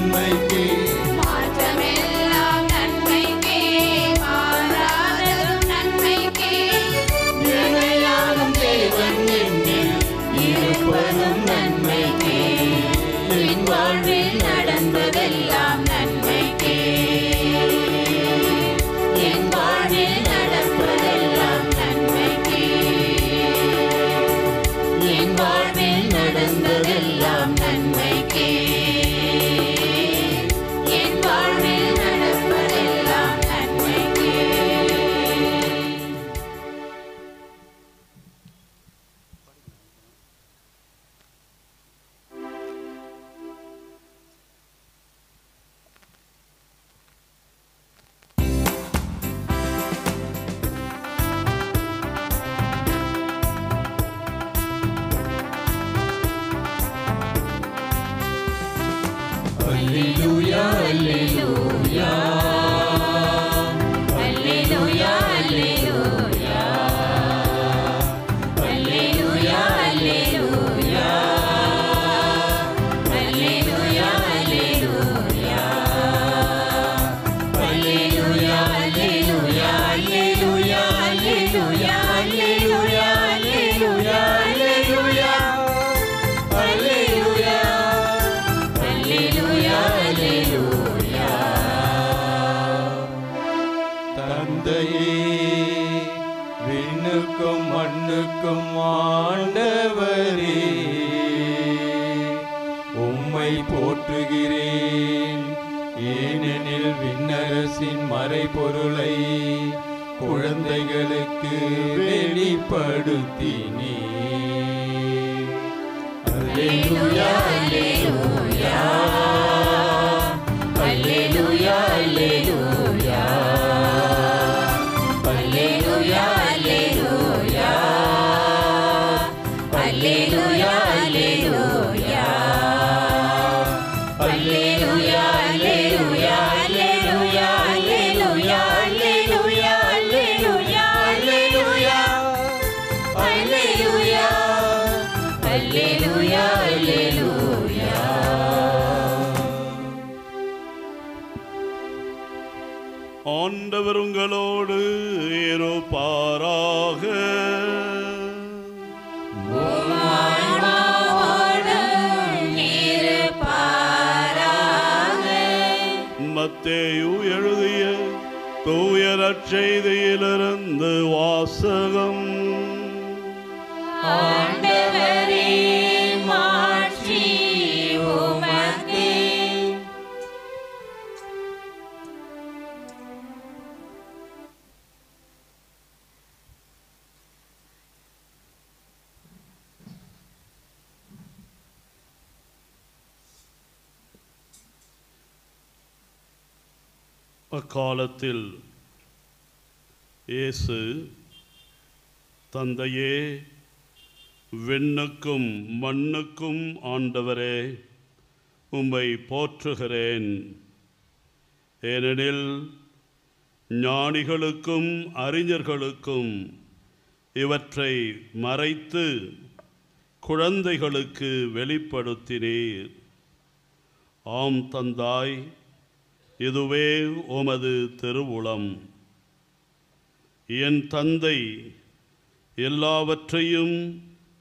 Speaker 3: நன்மைக்கே
Speaker 8: மாற்றமெல்லாம் நன்மைக்கே மாறாததும் நன்மைக்கே
Speaker 3: இணையாகும் தேவன் என்னில் இருப்பதும் நன்மைக்கே
Speaker 8: என் வாழ்வில் நடந்ததெல்லாம் நன்மைக்கே என் வாழ்வில் நடப்பதெல்லாம் நன்மைக்கே என் வாழ்வில் நடந்ததெல்லாம் நன்மைக்கே என் வாழ்வில் நடப்பதெல்லாம் நன்மைக்கே.
Speaker 3: அல்லேலூயா அல்லேலூயா
Speaker 8: அல்லேலூயா அல்லேலூயா அல்லேலூயா அல்லேலூயா அல்லேலூயா அல்லேலூயா அல்லேலூயா அல்லேலூயா அல்லேலூயா அல்லேலூயா அல்லேலூயா அல்லேலூயா அல்லேலூயா
Speaker 3: தந்தையே விண்ணுக்கும் மண்ணுக்கும் ஆண்டவரே உம்மை போற்றுகிறேன் ஏனெனில் விண்ணரசின் மறைபொருளை குழந்தைகளுக்கு வெளிப்படுத்தினீ. அல்லேலூயா அல்லேலூயா அல்லேலூயா அல்லேலூயா அல்லேலூயா அல்லேலூயா அல்லேலூயா அல்லேலூயா அல்லேலூயா அல்லேலூயா அல்லேலூயா அல்லேலூயா அல்லேலூயா அல்லேலூயா அல்லேலூயா அல்லேலூயா அல்லேலூயா.
Speaker 5: ஆண்டவர் உங்களோடு இருப்பாராக. மத்தேயு எழுதிய தூய நற்செய்தியிலிருந்து வாசகம்.
Speaker 8: ஆண்டவரே மாட்சி உமக்கே.
Speaker 5: அக்காலத்தில் இயேசு, தந்தையே, விண்ணுக்கும் மண்ணுக்கும் ஆண்டவரே, உம்மை போற்றுகிறேன். ஏனெனில் ஞானிகளுக்கும் அறிஞர்களுக்கும் இவற்றை மறைத்து குழந்தைகளுக்கு வெளிப்படுத்தினீர். ஆம் தந்தாய், இதுவே உமது திருவுளம். என் தந்தை எல்லாவற்றையும்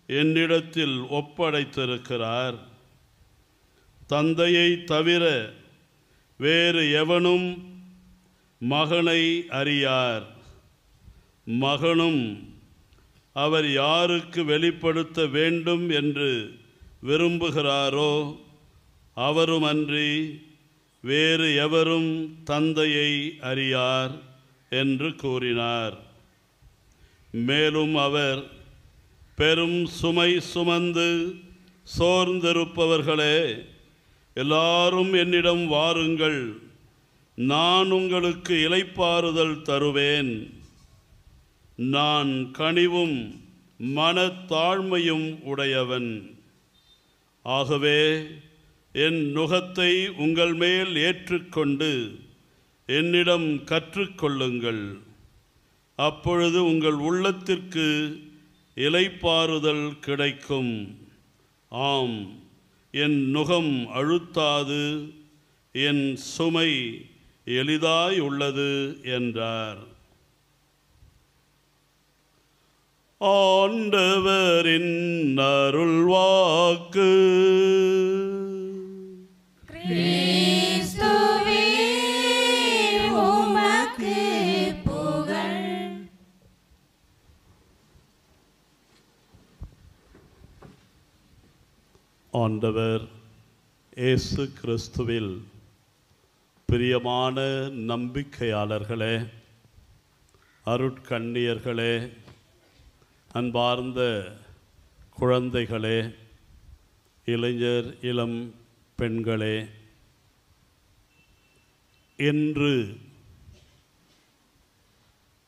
Speaker 5: என்னிடத்தில் ஒப்படைத்திருக்கிறார். தந்தையை தவிர வேறு எவனும் மகனை அறியார். மகனும் அவர் யாருக்கு வெளிப்படுத்த வேண்டும் என்று விரும்புகிறாரோ அவருமன்றி வேறு எவரும் தந்தையை அறியார் என்று கூறினார். மேலும் அவர், பெரும் சுமை சுமந்து சோர்ந்திருப்பவர்களே, எல்லாரும் என்னிடம் வாருங்கள், நான் உங்களுக்கு இளைப்பாறுதல் தருவேன். நான் கனிவும் மனத்தாழ்மையும் உடையவன். ஆகவே என் நுகத்தை உங்கள் மேல் ஏற்றுக்கொண்டு என்னிடம் கற்றுக்கொள்ளுங்கள். அப்பொழுது உங்கள் உள்ளத்திற்கு இளைப்பாறுதல் கிடைக்கும். ஆம், என் நுகம் அழுத்தாது, என் சுமை எளிதாய் உள்ளது என்றார். ஆண்டவரின் அருள்வாக்கு.
Speaker 8: கிறிஸ்துவே உமக்கு புகழ்.
Speaker 5: ஆண்டவர் இயேசு கிறிஸ்துவில் பிரியமான நம்பிக்கையாளர்களே, அருட்கண்ணியர்களே, அன்பார்ந்த குழந்தைகளே, இளைஞர் இளம் பெண்களே, இன்று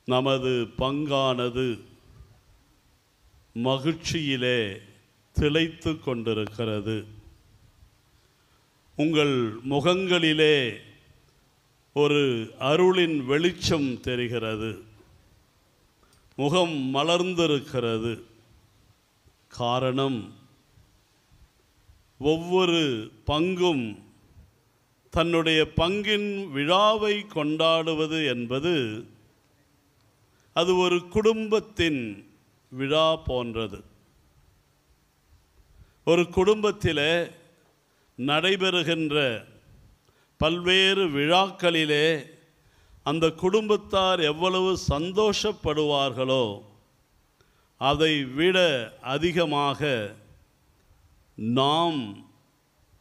Speaker 5: நமது பங்கானது மகிழ்ச்சியிலே திளைத்து கொண்டிருக்கிறது. உங்கள் முகங்களிலே ஒரு அருளின் வெளிச்சம் தெரிகிறது. முகம் மலர்ந்திருக்கிறது. காரணம், ஒவ்வொரு பங்கும் தன்னுடைய பங்கின் விழாவை கொண்டாடுவது என்பது அது ஒரு குடும்பத்தின் விழா போன்றது. ஒரு குடும்பத்தில் நடைபெறுகின்ற பல்வேறு விழாக்களிலே அந்த குடும்பத்தார் எவ்வளவு சந்தோஷப்படுவார்களோ அதை விட அதிகமாக நாம்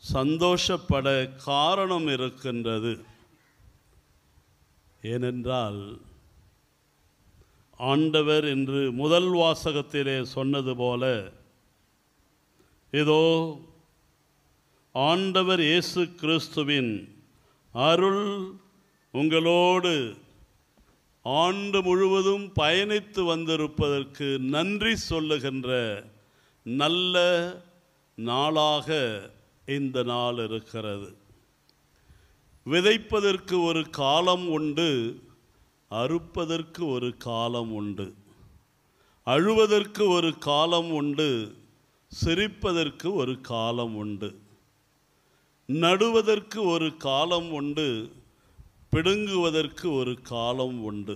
Speaker 5: சந்தோஷப்பட காரணம் இருக்கின்றது. ஏனென்றால் ஆண்டவர் என்று முதல் வாசகத்திலே சொன்னது போல, இதோ ஆண்டவர் இயேசு கிறிஸ்துவின் அருள் உங்களோடு ஆண்டு முழுவதும் பயணித்து வந்திருப்பதற்கு நன்றி சொல்லுகின்ற நல்ல நாளாக இந்த நாள் இருக்கிறது. விதைப்பதற்கு ஒரு காலம் உண்டு, அறுப்பதற்கு ஒரு காலம் உண்டு. அழுவதற்கு ஒரு காலம் உண்டு, சிரிப்பதற்கு ஒரு காலம் உண்டு. நடுவதற்கு ஒரு காலம் உண்டு, பிடுங்குவதற்கு ஒரு காலம் உண்டு.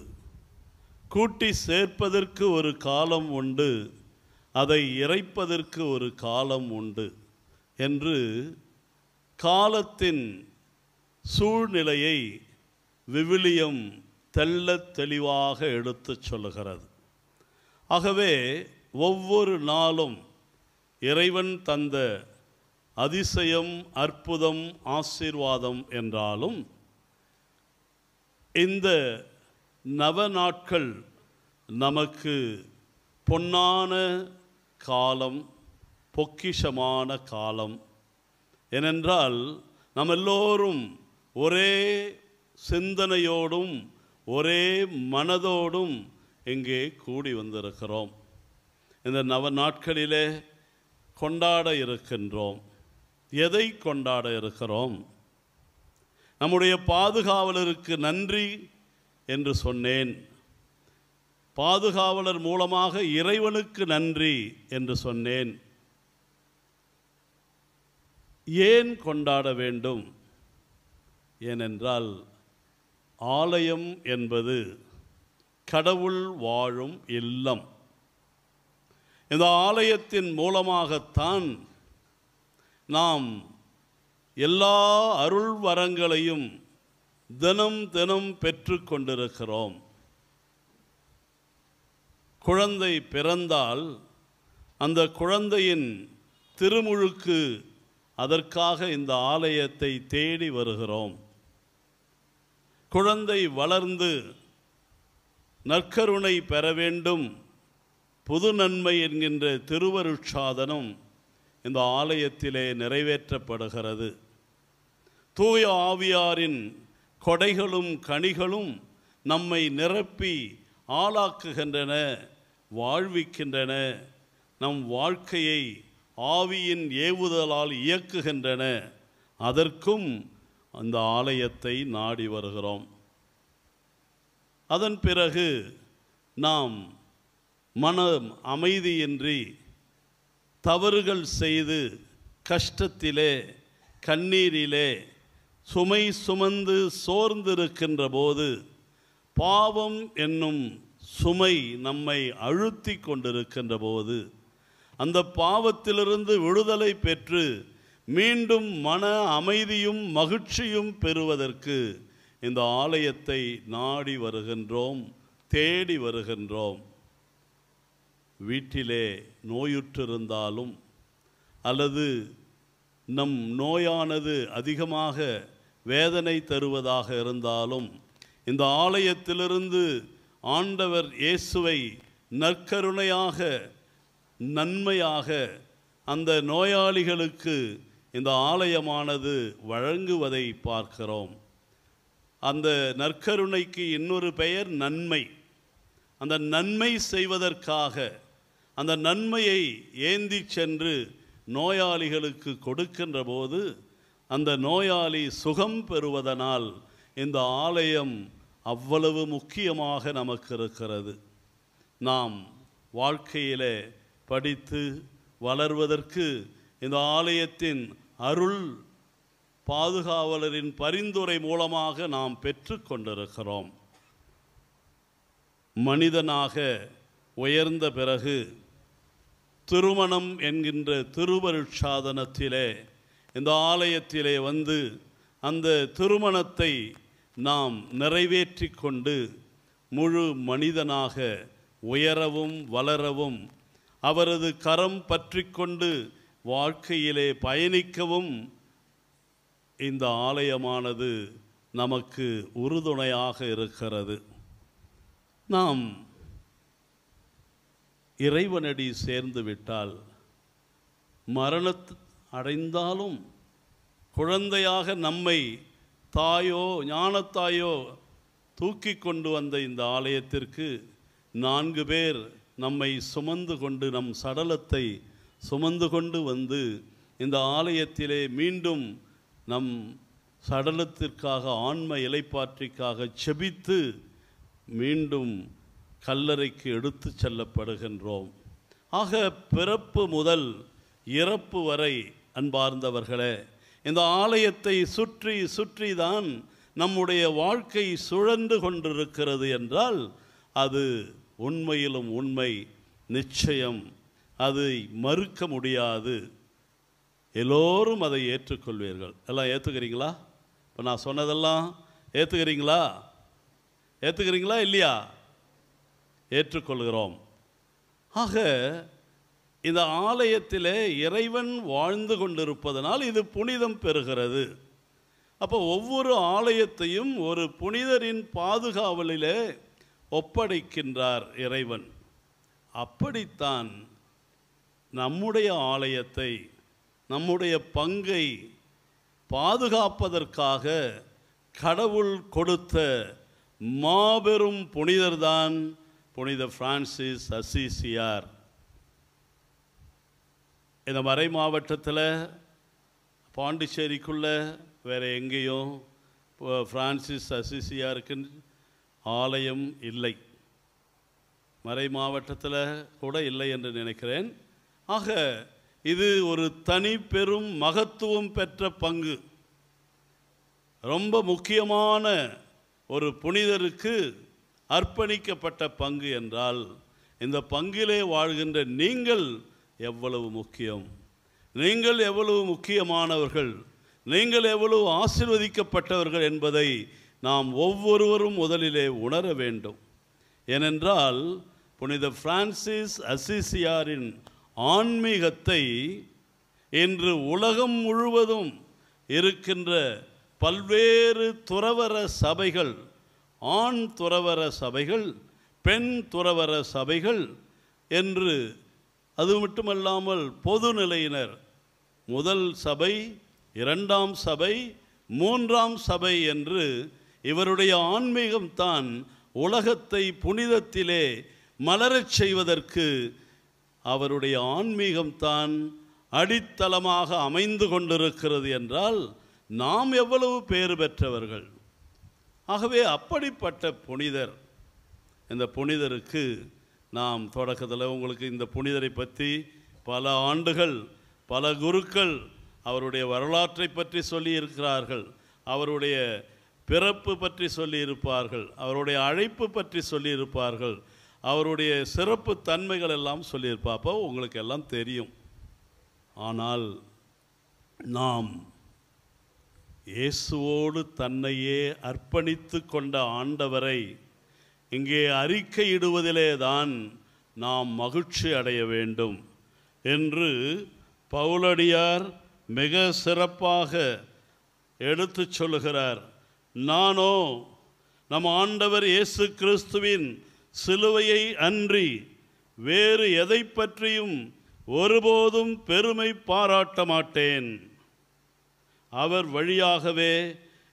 Speaker 5: கூட்டி சேர்ப்பதற்கு ஒரு காலம் உண்டு, அதை இறைப்பதற்கு ஒரு காலம் உண்டு என்று காலத்தின் சூழ்நிலையை விவிலியம் தெள்ளத் தெளிவாக எடுத்துச் சொல்லுகிறது. ஆகவே ஒவ்வொரு நாளும் இறைவன் தந்த அதிசயம், அற்புதம், ஆசீர்வாதம் என்றாலும் இந்த நவநாட்கள் நமக்கு பொன்னான காலம், பொக்கிஷமான காலம். ஏனென்றால் நாம் எல்லோரும் ஒரே சிந்தனையோடும் ஒரே மனதோடும் இங்கே கூடி வந்திருக்கிறோம். இந்த நவநாட்களிலே கொண்டாட இருக்கின்றோம். எதை கொண்டாட இருக்கிறோம்? நம்முடைய பாதுகாவலருக்கு நன்றி என்று சொன்னேன். பாதுகாவலர் மூலமாக இறைவனுக்கு நன்றி என்று சொன்னேன். ஏன் கொண்டாட வேண்டும்? ஏனென்றால் ஆலயம் என்பது கடவுள் வாழும் இல்லம். இந்த ஆலயத்தின் மூலமாகத்தான் நாம் எல்லா அருள் வரங்களையும் தினம் தினம் பெற்று கொண்டிருக்கிறோம். குழந்தை பிறந்தால் அந்த குழந்தையின் திருமுழுக்கு, அதற்காக இந்த ஆலயத்தை தேடி வருகிறோம். குழந்தை வளர்ந்து நற்கருணை பெற வேண்டும், புது நன்மை என்கின்ற திருவருட்சாதனம் இந்த ஆலயத்திலே நிறைவேற்றப்படுகிறது. தூய ஆவியாரின் கொடைகளும் கனிகளும் நம்மை நிரப்பி ஆளாக்குகின்றன, வாழ்விக்கின்றன. நம் வாழ்க்கையை ஆவியின் ஏவுதலால் இயக்குகின்றன. அதற்கும் அந்த ஆலயத்தை நாடி வருகிறோம். அதன் பிறகு நாம் மன அமைதியின்றி தவறுகள் செய்து கஷ்டத்திலே, கண்ணீரிலே, சுமை சுமந்து சோர்ந்திருக்கின்ற போது பாவம் என்னும் சுமை நம்மை அழுத்தி கொண்டிருக்கின்ற போது அந்த பாவத்திலிருந்து விடுதலை பெற்று மீண்டும் மன அமைதியும் மகிழ்ச்சியும் பெறுவதற்கு இந்த ஆலயத்தை நாடி வருகின்றோம், தேடி வருகின்றோம். வீட்டிலே நோயுற்றிருந்தாலும் அல்லது நம் நோயானது அதிகமாக வேதனை தருவதாக இருந்தாலும் இந்த ஆலயத்திலிருந்து ஆண்டவர் இயேசுவை நற்கருணையாக நன்மையாக அந்த நோயாளிகளுக்கு இந்த ஆலயமானது வழங்குவதை பார்க்கிறோம். அந்த நற்கருணைக்கு இன்னொரு பெயர் நன்மை. அந்த நன்மை செய்வதற்காக அந்த நன்மையை ஏந்தி சென்று நோயாளிகளுக்கு கொடுக்கின்ற போது அந்த நோயாளி சுகம் பெறுவதனால் இந்த ஆலயம் அவ்வளவு முக்கியமாக நமக்கு இருக்கிறது. நாம் வாழ்க்கையிலே படித்து வளர்வதற்கு இந்த ஆலயத்தின் அருள் பாதுகாவலரின் பரிந்துரை மூலமாக நாம் பெற்று கொண்டிருக்கிறோம். மனிதனாக உயர்ந்த பிறகு திருமணம் என்கின்ற திருவருட்சாதனத்திலே இந்த ஆலயத்திலே வந்து அந்த திருமணத்தை நாம் நிறைவேற்றி கொண்டு முழு மனிதனாக உயரவும் வளரவும் அவரது கரம் பற்றி கொண்டு வாழ்க்கையிலே பயணிக்கவும் இந்த ஆலயமானது நமக்கு உறுதுணையாக இருக்கிறது. நாம் இறைவனடி சேர்ந்து விட்டால் மரணத்தை அடைந்தாலும் குழந்தையாக நம்மை தாயோ ஞானத்தாயோ தூக்கி கொண்டு வந்த இந்த ஆலயத்திற்கு 4 பேர் நம்மை சுமந்து கொண்டு நம் சடலத்தை சுமந்து கொண்டு வந்து இந்த ஆலயத்திலே மீண்டும் நம் சடலத்திற்காக ஆன்ம இலைப்பாற்றிக்காக செபித்து மீண்டும் கல்லறைக்கு எடுத்து செல்லப்படுகின்றோம். ஆக பிறப்பு முதல் இறப்பு வரை அன்பார்ந்தவர்களே இந்த ஆலயத்தை சுற்றி சுற்றி தான் நம்முடைய வாழ்க்கை சுழன்று கொண்டிருக்கிறது என்றால் அது உண்மையிலும் உண்மை, நிச்சயம், அதை மறுக்க முடியாது. எல்லோரும் அதை ஏற்றுக்கொள்வீர்கள். எல்லாம் ஏற்றுக்கிறீங்களா? இப்போ நான் சொன்னதெல்லாம் ஏற்றுக்கிறீங்களா? ஏற்றுக்கிறீங்களா இல்லையா? ஏற்றுக்கொள்கிறோம். ஆக இந்த ஆலயத்திலே இறைவன் வாழ்ந்து கொண்டிருப்பதனால் இது புனிதம் பெறுகிறது. அப்போ ஒவ்வொரு ஆலயத்தையும் ஒரு புனிதரின் பாதுகாவலிலே ஒப்படைக்கின்றார் இறைவன். அப்படித்தான் நம்முடைய ஆலயத்தை, நம்முடைய பங்கை பாதுகாப்பதற்காக கடவுள் கொடுத்த மாபெரும் புனிதர்தான் புனித பிரான்சிஸ் அசிசியார். இந்த மறை மாவட்டத்தில் பாண்டிச்சேரிக்குள்ள வேறு எங்கேயும் பிரான்சிஸ் அசிசியாருக்கு ஆலயம் இல்லை. மறை மாவட்டத்தில் கூட இல்லை என்று நினைக்கிறேன். ஆக இது ஒரு தனி பெரும் மகத்துவம் பெற்ற பங்கு. ரொம்ப முக்கியமான ஒரு புனிதருக்கு அர்ப்பணிக்கப்பட்ட பங்கு என்றால் இந்த பங்கிலே வாழ்கின்ற நீங்கள் எவ்வளவு முக்கியம், நீங்கள் எவ்வளவு முக்கியமானவர்கள், நீங்கள் எவ்வளவு ஆசீர்வதிக்கப்பட்டவர்கள் என்பதை நாம் ஒவ்வொருவரும் முதலிலே உணர வேண்டும். ஏனென்றால் புனித பிரான்சிஸ் அசிசியாரின் ஆன்மீகத்தை இன்று உலகம் முழுவதும் இருக்கின்ற பல்வேறு துறவற சபைகள், ஆண் துறவற சபைகள், பெண் துறவற சபைகள் என்று, அது மட்டுமல்லாமல் பொதுநிலையினர், முதல் சபை, 2ஆம் சபை, 3ஆம் சபை என்று இவருடைய ஆன்மீகம்தான் உலகத்தை புனிதத்திலே மலரச் செய்வதற்கு அவருடைய ஆன்மீகம்தான் அடித்தளமாக அமைந்து கொண்டிருக்கிறது என்றால் நாம் எவ்வளவு பேறு பெற்றவர்கள். ஆகவே அப்படிப்பட்ட புனிதர், இந்த புனிதருக்கு நாம் தொடக்கத்தில் உங்களுக்கு இந்த புனிதரை பற்றி பல ஆண்டுகள் பல குருக்கள் அவருடைய வரலாற்றை பற்றி சொல்லி இருக்கிறார்கள். அவருடைய பிறப்பு பற்றி சொல்லியிருப்பார்கள், அவருடைய அழைப்பு பற்றி சொல்லியிருப்பார்கள், அவருடைய சிறப்பு தன்மைகள் எல்லாம் சொல்லியிருப்பார். அப்போ உங்களுக்கு எல்லாம் தெரியும். ஆனால் நாம் இயேசுவோடு தன்னையே அர்ப்பணித்து கொண்ட ஆண்டவரை இங்கே அறிக்கையிடுவதிலே தான் நாம் மகிழ்ச்சி அடைய வேண்டும் என்று பவுலடியார் மிக சிறப்பாக எடுத்துச் சொல்லுகிறார். நானோ நம் ஆண்டவர் இயேசு கிறிஸ்துவின் சிலுவையை அன்றி வேறு எதை பற்றியும் ஒருபோதும் பெருமை பாராட்ட மாட்டேன். அவர் வழியாகவே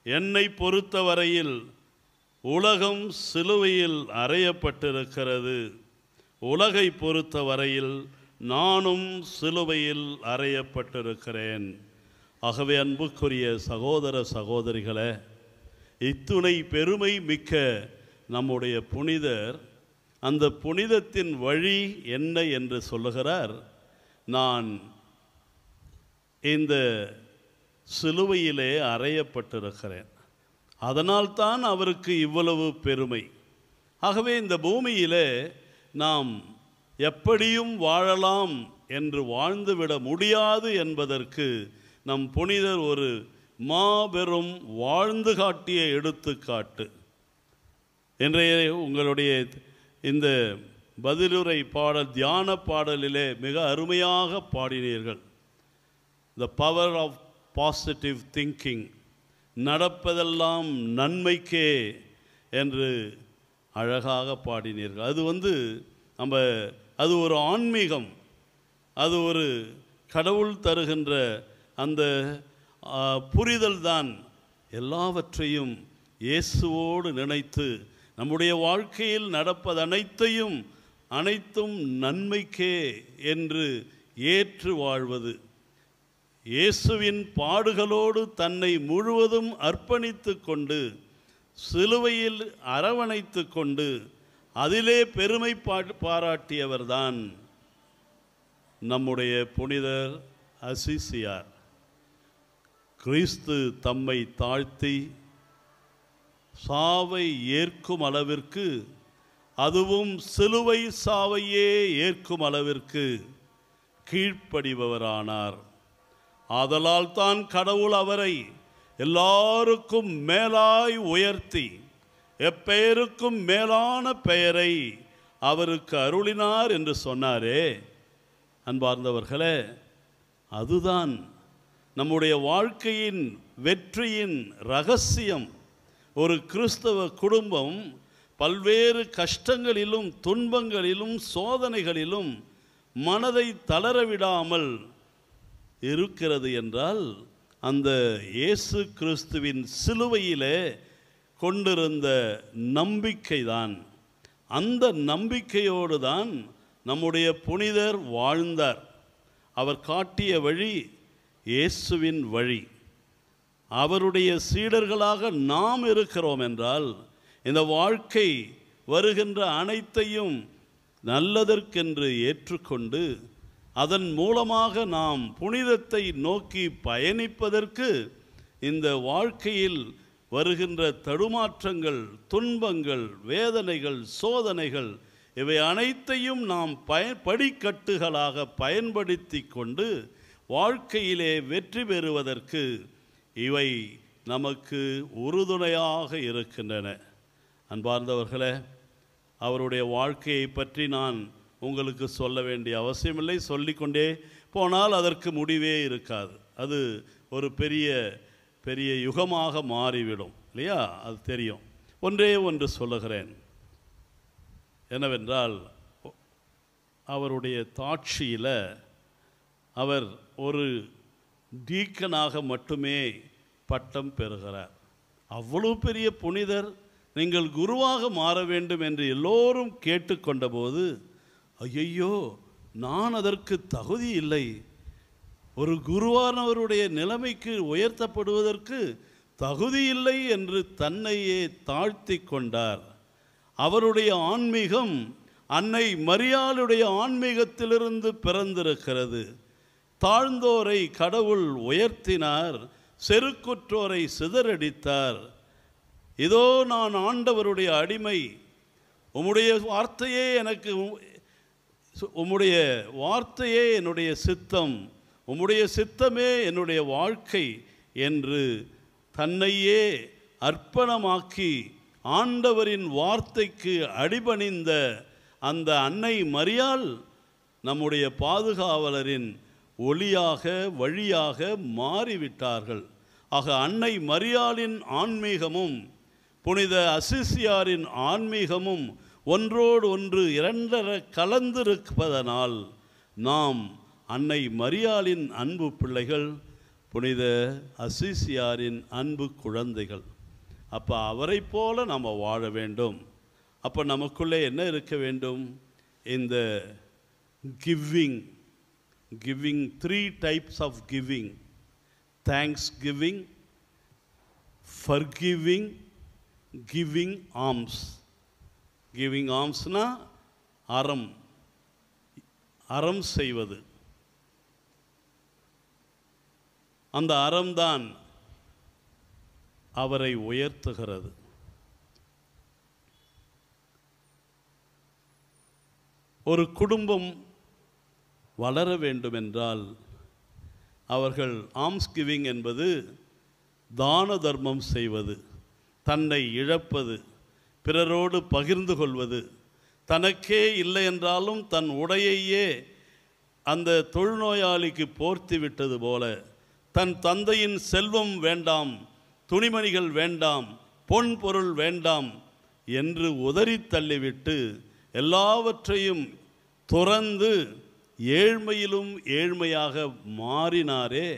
Speaker 5: என்னை பொறுத்தவரையில் உலகம் சிலுவையில் அறையப்பட்டிருக்கிறது. உலகை பொறுத்தவரையில் நானும் சிலுவையில் அறையப்பட்டிருக்கிறேன். ஆகவே அன்புக்குரிய சகோதர சகோதரிகளே, இத்துணை பெருமை மிக்க நம்முடைய புனிதர் அந்த புனிதத்தின் வழி என்ன என்று சொல்லுகிறார். நான் இந்த சிலுவையிலே அறையப்பட்டிருக்கிறேன், அதனால்தான் அவருக்கு இவ்வளவு பெருமை. ஆகவே இந்த பூமியிலே நாம் எப்படியும் வாழலாம் என்று வாழ்ந்துவிட முடியாது என்பதற்கு நம் புனிதர் ஒரு மாபெரும் வாழ்ந்து காட்டிய எடுத்துக்காட்டு. இன்றைய உங்களுடைய இந்த பதிலுரை பாடல், தியான பாடலிலே மிக அருமையாக பாடினீர்கள். The power of positive thinking, நடப்பதெல்லாம் நன்மைக்கே என்று அழகாக பாடினீர்கள். அது ஒரு ஆன்மீகம், அது ஒரு கடவுள் தருகின்ற அந்த புரிதல் தான். எல்லாவற்றையும் இயேசுவோடு நினைத்து நம்முடைய வாழ்க்கையில் நடப்பது அனைத்தும் நன்மைக்கே என்று ஏற்று வாழ்வது, இயேசுவின் பாடுகளோடு தன்னை முழுவதும் அர்ப்பணித்து கொண்டு சிலுவையில் அரவணைத்து கொண்டு அதிலே பெருமை பாராட்டியவர்தான் நம்முடைய புனிதர் அசிசியார். கிறிஸ்து தம்மை தாழ்த்தி சாவை ஏற்கும் அளவிற்கு, அதுவும் சிலுவை சாவையே ஏற்கும் அளவிற்கு கீழ்ப்படிபவரானார். ஆதலால் தான் கடவுள் அவரை எல்லாருக்கும் மேலாய் உயர்த்தி எப்பெயருக்கும் மேலான பெயரை அவருக்கு அருளினார் என்று சொன்னாரே. அன்பார்ந்தவர்களே, அதுதான் நம்முடைய வாழ்க்கையின் வெற்றியின் ரகசியம். ஒரு கிறிஸ்தவ குடும்பம் பல்வேறு கஷ்டங்களிலும் துன்பங்களிலும் சோதனைகளிலும் மனதை தளரவிடாமல் இருக்கிறது என்றால் அந்த இயேசு கிறிஸ்துவின் சிலுவையிலே கொண்டிருந்த நம்பிக்கைதான். அந்த நம்பிக்கையோடு தான் நம்முடைய புனிதர் வாழ்ந்தார். அவர் காட்டிய வழி இயேசுவின் வழி. அவருடைய சீடர்களாக நாம் இருக்கிறோம் என்றால் இந்த வாழ்க்கை வருகின்ற அனைத்தையும் நல்லதற்கென்று ஏற்றுக்கொண்டு அதன் மூலமாக நாம் புனிதத்தை நோக்கி பயணிப்பதற்கு இந்த வாழ்க்கையில் வருகின்ற தடுமாற்றங்கள், துன்பங்கள், வேதனைகள், சோதனைகள் இவை அனைத்தையும் நாம் படிக்கட்டுகளாக பயன்படுத்தி கொண்டு வாழ்க்கையிலே வெற்றி பெறுவதற்கு இவை நமக்கு உறுதுணையாக இருக்கின்றன. அன்பார்ந்தவர்களே, அவருடைய வாழ்க்கையை பற்றி நான் உங்களுக்கு சொல்ல வேண்டிய அவசியமில்லை. சொல்லிக்கொண்டே போனால் அதற்கு முடிவே இருக்காது. அது ஒரு பெரிய யுகமாக மாறிவிடும் இல்லையா? அது தெரியும். ஒன்றே ஒன்று சொல்லுகிறேன். என்னவென்றால், அவருடைய தாட்சியில் அவர் ஒரு டீக்கனாக மட்டுமே பட்டம் பெறுகிறார். அவ்வளவு பெரிய புனிதர். நீங்கள் குருவாக மாற வேண்டும் என்று எல்லோரும் கேட்டுக்கொண்டபோது, ஐயையோ, நான் அதற்கு தகுதி இல்லை, ஒரு குருவானவருடைய நிலைமைக்கு உயர்த்தப்படுவதற்கு தகுதி இல்லை என்று தன்னையே தாழ்த்தி கொண்டார். அவருடைய ஆன்மீகம் அன்னை மரியாளுடைய ஆன்மீகத்திலிருந்து பிறந்திருக்கிறது. தாழ்ந்தோரை கடவுள் உயர்த்தினார், செருக்குற்றோரை சிதறடித்தார். இதோ நான் ஆண்டவருடைய அடிமை, உம்முடைய வார்த்தையே எனக்கு, உம்முடைய வார்த்தையே என்னுடைய சித்தம், உம்முடைய சித்தமே என்னுடைய வாழ்க்கை என்று தன்னையே அர்ப்பணமாக்கி ஆண்டவரின் வார்த்தைக்கு அடிபணிந்த அந்த அன்னை மரியாள் நம்முடைய பாதுகாவலரின் ஒளியாக வழியாக மாறிவிட்டார்கள். ஆக அன்னை மரியாளின் ஆன்மீகமும் புனித அசிசியாரின் ஆன்மீகமும் ஒன்றோடு ஒன்று இரண்டர கலந்திருப்பதனால் நாம் அன்னை மரியாளின் அன்பு பிள்ளைகள், புனித அசிசியாரின் அன்பு குழந்தைகள். அப்போ அவரை போல நாம் வாழ வேண்டும். அப்போ நமக்குள்ளே என்ன இருக்க வேண்டும்? இந்த giving 3 types of giving: thanksgiving, forgiving, giving alms. Giving almsனா அறம் செய்வது. அந்த அறம்தான் அவரை உயர்த்துகிறது. ஒரு குடும்பம் வளர வேண்டுமென்றால் அவர்கள் ஆம்ஸ் கிவிங் என்பது தான தர்மம் செய்வது, தன்னை இழப்பது, பிறரோடு பகிர்ந்து கொள்வது, தனக்கே இல்லை என்றாலும் தன் உடையையே அந்த தொழுநோயாளிக்கு போர்த்தி விட்டது போல, தன் தந்தையின் செல்வம் வேண்டாம், துணிமணிகள் வேண்டாம், பொன் பொருள் வேண்டாம் என்று உதறி தள்ளிவிட்டு எல்லாவற்றையும் துறந்து ஏழ்மையிலும் ஏழ்மையாக மாறினாரே,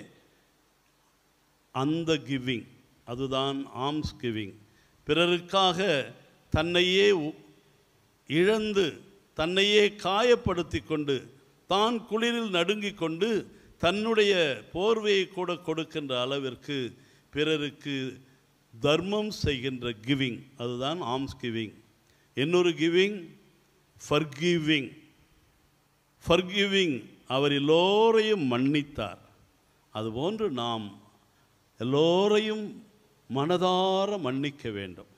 Speaker 5: அந்த கிவிங், அதுதான் ஆம்ஸ் கிவிங். பிறருக்காக தன்னையே இழந்து, தன்னையே காயப்படுத்தி கொண்டு, தான் குளிரில் நடுங்கிக் கொண்டு தன்னுடைய போர்வையை கூட கொடுக்கின்ற அளவிற்கு பிறருக்கு தர்மம் செய்கின்ற கிவிங், அதுதான் ஆம்ஸ் கிவிங். இன்னொரு கிவிங் ஃபர்கிவிங். ஃபர்கிவிங், அவர் எல்லோரையும் மன்னித்தார். அதுபோன்று நாம் எல்லோரையும் மனதார மன்னிக்க வேண்டும்,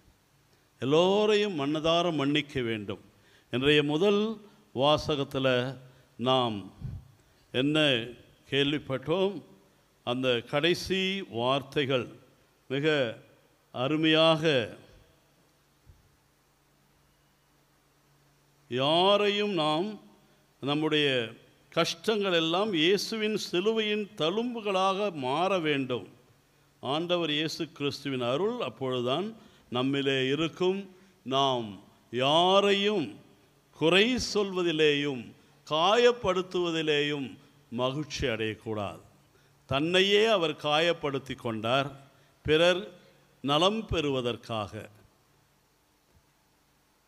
Speaker 5: எல்லோரையும் மனதார மன்னிக்க வேண்டும். இன்றைய முதல் வாசகத்தில் நாம் என்ன கேள்விப்பட்டோம்? அந்த கடைசி வார்த்தைகள் மிக அருமையாக, யாரையும் நாம் நம்முடைய கஷ்டங்கள் எல்லாம் இயேசுவின் சிலுவையின் தழும்புகளாக மாற வேண்டும். ஆண்டவர் இயேசு கிறிஸ்துவின் அருள் அப்பொழுதுதான் நம்மிலே இருக்கும். நாம் யாரையும் குறை சொல்வதிலேயும் காயப்படுத்துவதிலேயும் மகிழ்ச்சி அடையக்கூடாது. தன்னையே அவர் காயப்படுத்தி கொண்டார் பிறர் நலம் பெறுவதற்காக.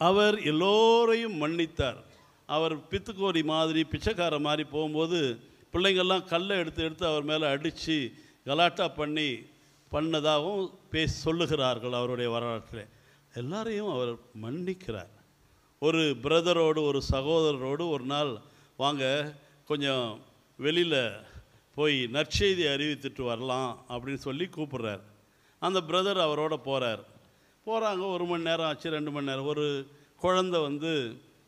Speaker 5: அவர் எல்லோரையும் மன்னித்தார். அவர் பித்துக்கோடி மாதிரி பிச்சைக்கார மாதிரி போகும்போது பிள்ளைங்கள்லாம் கல்லை எடுத்து அவர் மேலே அடித்து கலாட்டா பண்ணதாகவும் சொல்லுகிறார்கள் அவருடைய வரலாற்றில். எல்லாரையும் அவர் மன்னிக்கிறார். ஒரு பிரதரோடு, ஒரு சகோதரரோடு ஒரு நாள் வாங்க கொஞ்சம் வெளியில் போய் நற்செய்தி அறிவித்துட்டு வரலாம் அப்படின்னு சொல்லி கூப்பிட்றார். அந்த பிரதர் அவரோட போகிறாங்க. 1 மணி நேரம் ஆச்சு, 2 மணி நேரம். ஒரு குழந்தை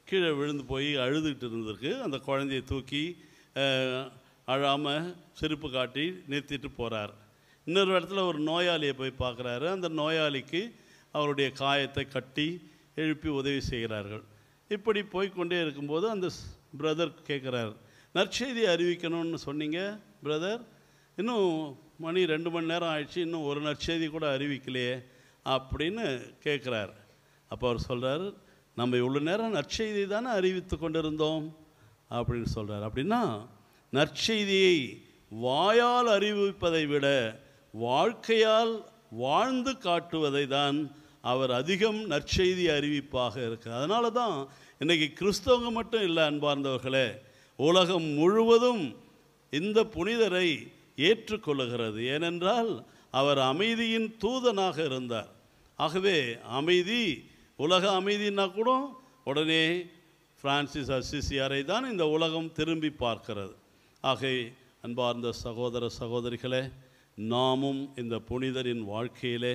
Speaker 5: கீழே விழுந்து போய் அழுதுகிட்டு இருந்திருக்கு. அந்த குழந்தையை தூக்கி அழாமல் சிரிப்பு காட்டி நிறுத்திட்டு போகிறார். இன்னொரு இடத்துல ஒரு நோயாளியை போய் பார்க்குறாரு. அந்த நோயாளிக்கு அவருடைய காயத்தை கட்டி எழுப்பி உதவி செய்கிறார்கள். இப்படி போய்கொண்டே இருக்கும்போது அந்த பிரதர் கேட்குறார், நற்செய்தி அறிவிக்கணும்னு சொன்னீங்க பிரதர், இன்னும் மணி 2 மணி நேரம் ஆயிடுச்சு, இன்னும் ஒரு நற்செய்தி கூட அறிவிக்கலையே அப்படின்னு கேட்குறார். அப்போ அவர் சொல்கிறார், நம்ம இவ்வளோ நேரம் நற்செய்தி தானே அறிவித்து கொண்டிருந்தோம் அப்படின்னு சொல்கிறார். அப்படின்னா நற்செய்தியை வாயால் அறிவிப்பதை விட வாழ்க்கையால் வாழ்ந்து காட்டுவதை தான் அவர் அதிகம் நற்செய்தி அறிவிப்பாக இருக்குது. அதனால தான் இன்றைக்கி கிறிஸ்தவங்க மட்டும் இல்லை அன்பார்ந்தவர்களே, உலகம் முழுவதும் இந்த புனிதரை ஏற்றுக்கொள்ளுகிறது. ஏனென்றால் அவர் அமைதியின் தூதனாக இருந்தார். ஆகவே அமைதி, உலக அமைதினா கூட உடனே பிரான்சிஸ் அசிசியாரை தான் இந்த உலகம் திரும்பி பார்க்கிறது. ஆகவே அன்பார்ந்த சகோதர சகோதரிகளே, நாமும் இந்த புனிதரின் வாழ்க்கையிலே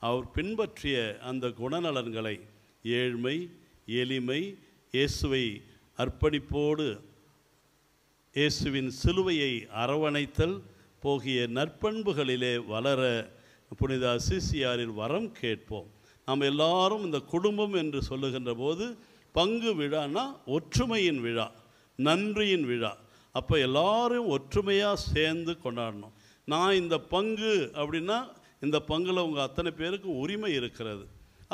Speaker 5: அவர் பின்பற்றிய அந்த குணநலன்களை, ஏழ்மை, எளிமை, இயேசுவை அர்ப்பணிப்போடு இயேசுவின் சிலுவையை அரவணைத்தல் போகிய நற்பண்புகளிலே வளர புனித அசிசியாரில் வரம் கேட்போம். நாம் எல்லாரும் இந்த குடும்பம் என்று சொல்லுகின்ற போது பங்கு விழான்னா ஒற்றுமையின் விழா, நன்றியின் விழா. அப்போ எல்லாரும் ஒற்றுமையாக சேர்ந்து கொண்டாடணும். நான் இந்த பங்கு அப்படின்னா இந்த பங்கில் உங்கள் அத்தனை பேருக்கும் உரிமை இருக்கிறது.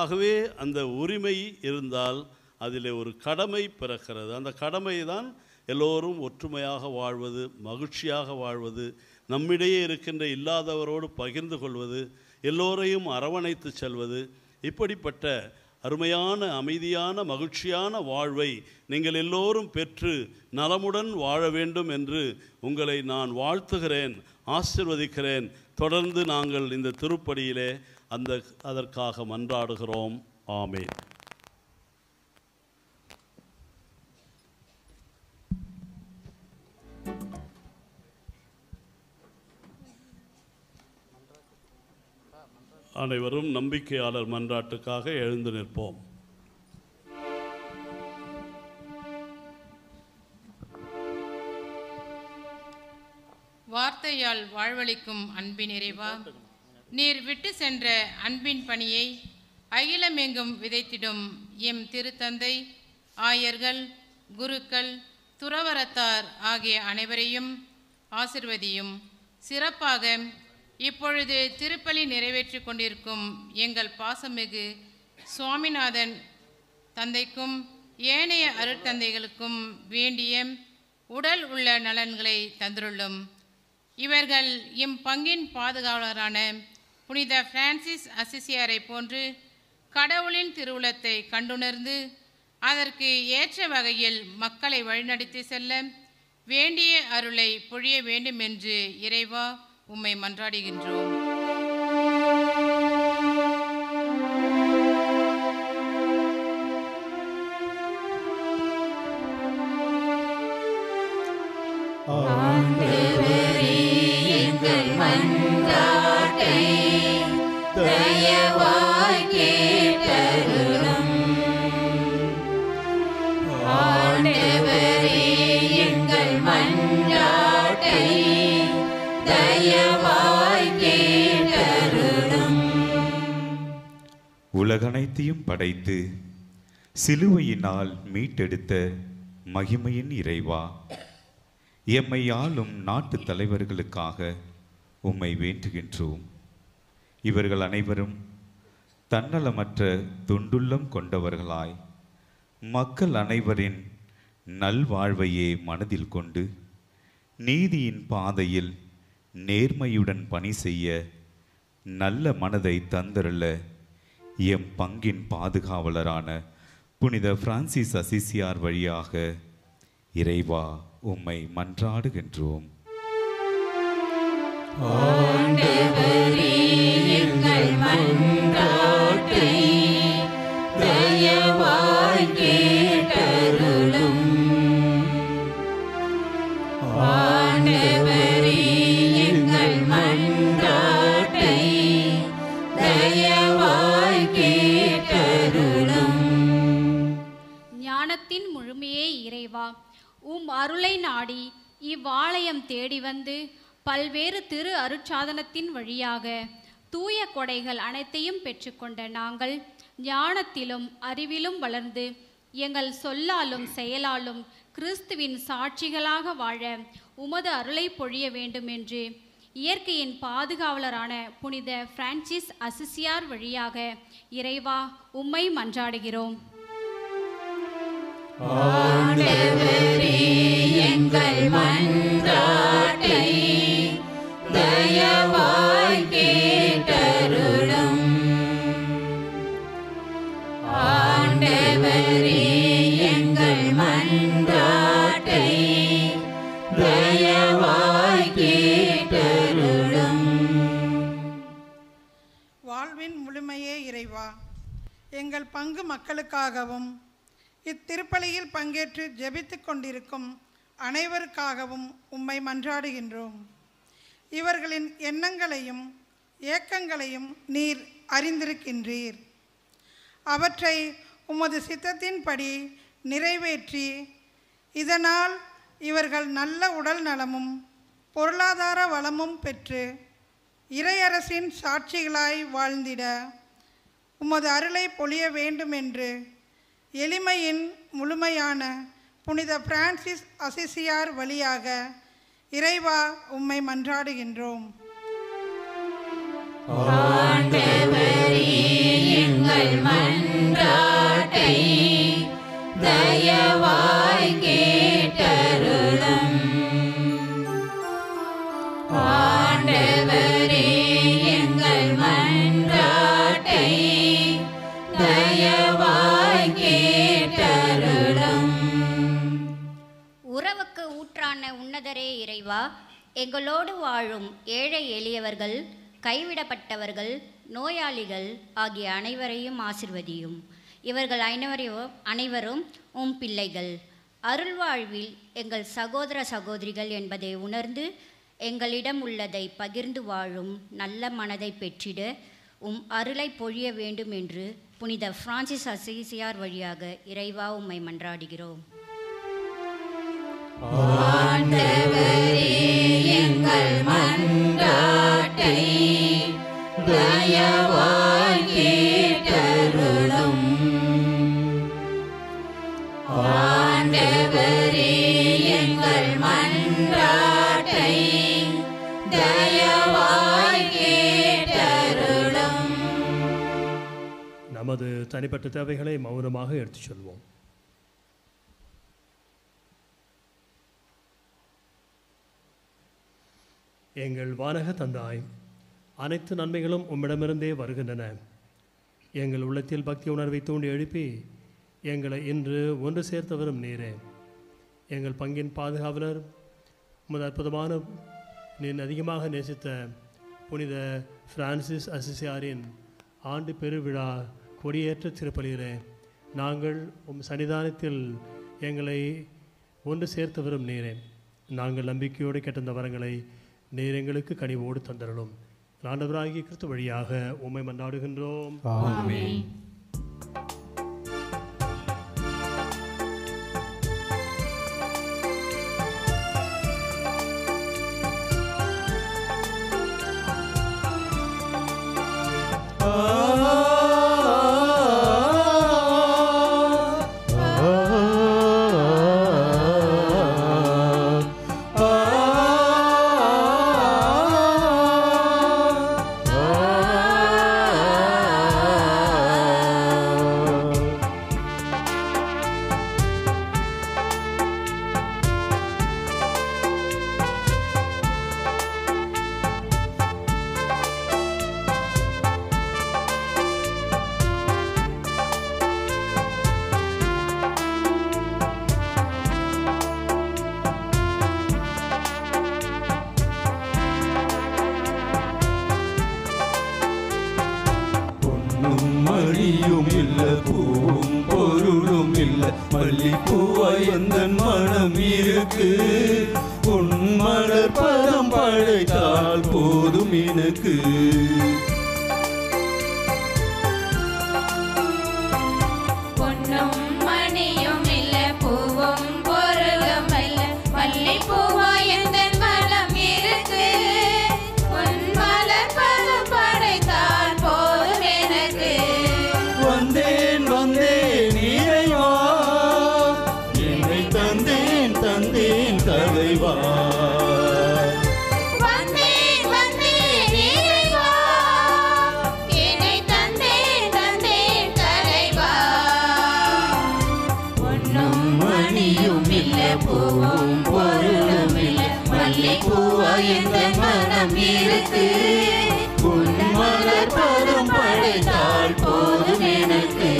Speaker 5: ஆகவே அந்த உரிமை இருந்தால் அதில் ஒரு கடமை பிறக்கிறது. அந்த கடமை தான் எல்லோரும் ஒற்றுமையாக வாழ்வது, மகிழ்ச்சியாக வாழ்வது, நம்மிடையே இருக்கின்ற இல்லாதவரோடு பகிர்ந்து கொள்வது, எல்லோரையும் அரவணைத்து செல்வது. இப்படிப்பட்ட அருமையான, அமைதியான, மகிழ்ச்சியான வாழ்வை நீங்கள் எல்லோரும் பெற்று நலமுடன் வாழ வேண்டும் என்று உங்களை நான் வாழ்த்துகிறேன், ஆசீர்வதிக்கிறேன். தொடர்ந்து நாங்கள் இந்த திருப்பலியிலே அதற்காக மன்றாடுகிறோம். ஆமென். அனைவரும் நம்பிக்கையாளர் மன்றாட்டுக்காக எழுந்து நிற்போம்.
Speaker 10: வார்த்தையால் வாழ்வளிக்கும் அன்பின் இறைவா, நீர் விட்டு சென்ற அன்பின் பணியை அகிலமெங்கும் விதைத்திடும் எம் திருத்தந்தை, ஆயர்கள், குருக்கள், துறவரத்தார் ஆகிய அனைவரையும் ஆசிர்வதியும். சிறப்பாக இப்பொழுது திருப்பலி நிறைவேற்றி கொண்டிருக்கும் எங்கள் பாசமிகு சுவாமிநாதன் தந்தைக்கும் ஏனைய அருட்தந்தைகளுக்கும் வேண்டிய உடல் உள்ள நலன்களை தந்துள்ளோம். இவர்கள் எம் பங்கின் பாதுகாவலரான புனித பிரான்சிஸ் அசிசியாரை போன்று கடவுளின் திருவுளத்தை கண்டுணர்ந்து அதற்கு ஏற்ற வகையில் மக்களை வழிநடத்தி செல்ல வேண்டிய அருளை பொழிய வேண்டும் என்று இறைவா உம்மை மன்றாடுகின்றோம்.
Speaker 3: ஆண்டவரே, எங்கள் மன்றாட்டை தயவாய் கேட்டருளும். ஆண்டவரே, எங்கள் மன்றாட்டை தயவாய் கேட்டருளும்.
Speaker 11: உலகனைத்தையும் படைத்து சிலுவையினால் மீட்டெடுத்த மகிமையின் இறைவா, எம்மை ஆளும் நாட்டு தலைவர்களுக்காக உம்மை வேண்டுகின்றோம். இவர்கள் அனைவரும் தன்னலமற்ற தொண்டுள்ளம் கொண்டவர்களாய் மக்கள் அனைவரின் நல்வாழ்வையே மனதில் கொண்டு நீதியின் பாதையில் நேர்மையுடன் பணி செய்ய நல்ல மனதை தந்தருள எம் பங்கின் பாதுகாவலரான புனித பிரான்சிஸ் அசிசியார் வழியாக இறைவா உம்மை மன்றாடுகின்றோம்.
Speaker 3: ஆண்டவரே, எங்கள் மன்றாட்டை தயவாய் கேட்டருளும். ஆண்டவரே, எங்கள் மன்றாட்டை தயவாய் கேட்டருளும்.
Speaker 12: ஞானத்தின் முழுமையே இறைவா, உம் அருளை நாடி இவ்வாலயம் தேடி வந்து பல்வேறு திரு அருட்சாதனத்தின் வழியாக தூய கொடைகள் அனைத்தையும் பெற்றுக்கொண்ட நாங்கள் ஞானத்திலும் அறிவிலும் வளர்ந்து எங்கள் சொல்லாலும் செயலாலும் கிறிஸ்துவின் சாட்சிகளாக வாழ உமது அருளை பொழிய வேண்டும் என்று இயற்கையின் பாதுகாவலரான புனித பிரான்சிஸ் அசிசியார் வழியாக இறைவா உம்மை மன்றாடுகிறோம்.
Speaker 3: ஆண்டவரே, எங்கள் மன்றாட்டை தயவாய் கேட்டருளும். ஆண்டவரே, எங்கள் மன்றாட்டை தயவாய் கேட்டருளும்.
Speaker 13: வாழ்வின் முழுமையே இறைவா, எங்கள் பங்கு மக்களுக்காகவும் இத்திருப்பலியில் பங்கேற்று ஜெபித்து கொண்டிருக்கும் அனைவருக்காகவும் உம்மை மன்றாடுகின்றோம். இவர்களின் எண்ணங்களையும் ஏக்கங்களையும் நீர் அறிந்திருக்கின்றீர். அவற்றை உமது சித்தத்தின்படி நிறைவேற்றி இதனால் இவர்கள் நல்ல உடல் நலமும் பொருளாதார வளமும் பெற்று இறையரசின் சாட்சிகளாய் வாழ்ந்திட உமது அருளை பொழிய வேண்டும் என்று எளிமையின் முழுமையான புனித பிரான்சிஸ் அசிசியார் வழியாக இறைவா உம்மை மன்றாடுகின்றோம்.
Speaker 3: ஆண்டவரே, எங்கள் மன்றாட்டை தயவாய் கேட்டருளும். ஆண்டவரே, எங்கள் மன்றாட்டை தயவாய் கேட்டருளும்.
Speaker 14: உறவுக்கு ஊற்றான உன்னதரே இறைவா, எங்களோடு வாழும் ஏழை எளியவர்கள், கைவிடப்பட்டவர்கள், நோயாளிகள் ஆகிய அனைவரையும் ஆசிர்வதியும். இவர்கள் அனைவரும் உம் பிள்ளைகள். அருள்வாழ்வில் எங்கள் சகோதர சகோதரிகள் என்பதை உணர்ந்து எங்களிடம் உள்ளதை பகிர்ந்து வாழும் நல்ல மனதை பெற்றிட உம் அருளை பொழிய வேண்டும் என்று புனித பிரான்சிஸ் அசிசியார் வழியாக இறைவா உம்மை மன்றாடுகிறோம்.
Speaker 3: ஆண்டவரே, எங்கள் மன்றாட்டை தயவாய் கேட்டருளும். ஆண்டவரே, எங்கள் மன்றாட்டை தயவாய் கேட்டருளும்.
Speaker 6: நமது தனிப்பட்ட தேவைகளை மௌனமாக எடுத்துச் சொல்வோம். எங்கள் வானக தந்தாய், அனைத்து நன்மைகளும் உம்மிடமிருந்தே வருகின்றன. எங்கள் உள்ளத்தில் பக்தி உணர்வை தூண்டி எழுப்பி எங்களை இன்று ஒன்று சேர்த்தவரும் நீரே. எங்கள் பங்கின் பாதுகாவலர், உமது அற்புதமான நீர் அதிகமாக நேசித்த புனித பிரான்சிஸ் அசிசியாரின் ஆண்டு பெருவிழா கொடியேற்ற திருப்பலியிலே நாங்கள் உம் சன்னிதானத்தில் எங்களை ஒன்று சேர்த்தவரும் நீரே. நாங்கள் நம்பிக்கையோடு கேட்ட வரங்களை நீர் எங்களுக்கு கனிவோடு தந்தரலும். ஆண்டவராகிய கிறிஸ்து வழியாக உம்மை மன்றாடுகின்றோம்.
Speaker 3: ஆமென்.
Speaker 15: மணியும் இல்ல, பூவும் பொருளும் இல்ல, மல்லிப்பூவாய் எந்தன் மனம் இருக்கு. உன் மலர் பதம் படைத்தால் போதும் எனக்கு.
Speaker 3: பொன்னும் மணியும் இல்ல, பூவும் பொருளும் இல்ல, மல்லிப்பூவாய் எந்தன் மனம் இருக்கு. உன் மலர் பதம் படைத்தால் போதும் எனக்கு.
Speaker 15: வந்தேன் வந்தேன் இறைவா, என்னை தந்தேன் தந்தேன் தலைவா.
Speaker 3: வந்தேன் வந்தேன் இறைவா, என்னை தந்தேன் தந்தேன் தலைவா. பொன்னும் மணியும் இல்ல, பூவும் பொருளும் இல்ல, மல்லிப்பூவாய் எந்தன் மனம் இருக்கு. உன் மலர் பதம் படைத்தால் போதும் எனக்கு.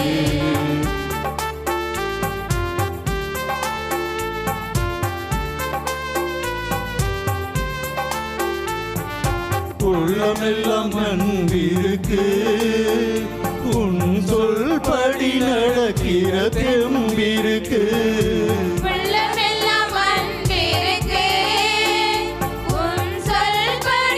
Speaker 15: உள்ளமெல்லாம் அன்பிருக்கு, உன் சொல்படி நடக்கிற தெம்பிருக்கு.
Speaker 3: உள்ளமெல்லாம் அன்பிருக்கு, உன் சொல்படி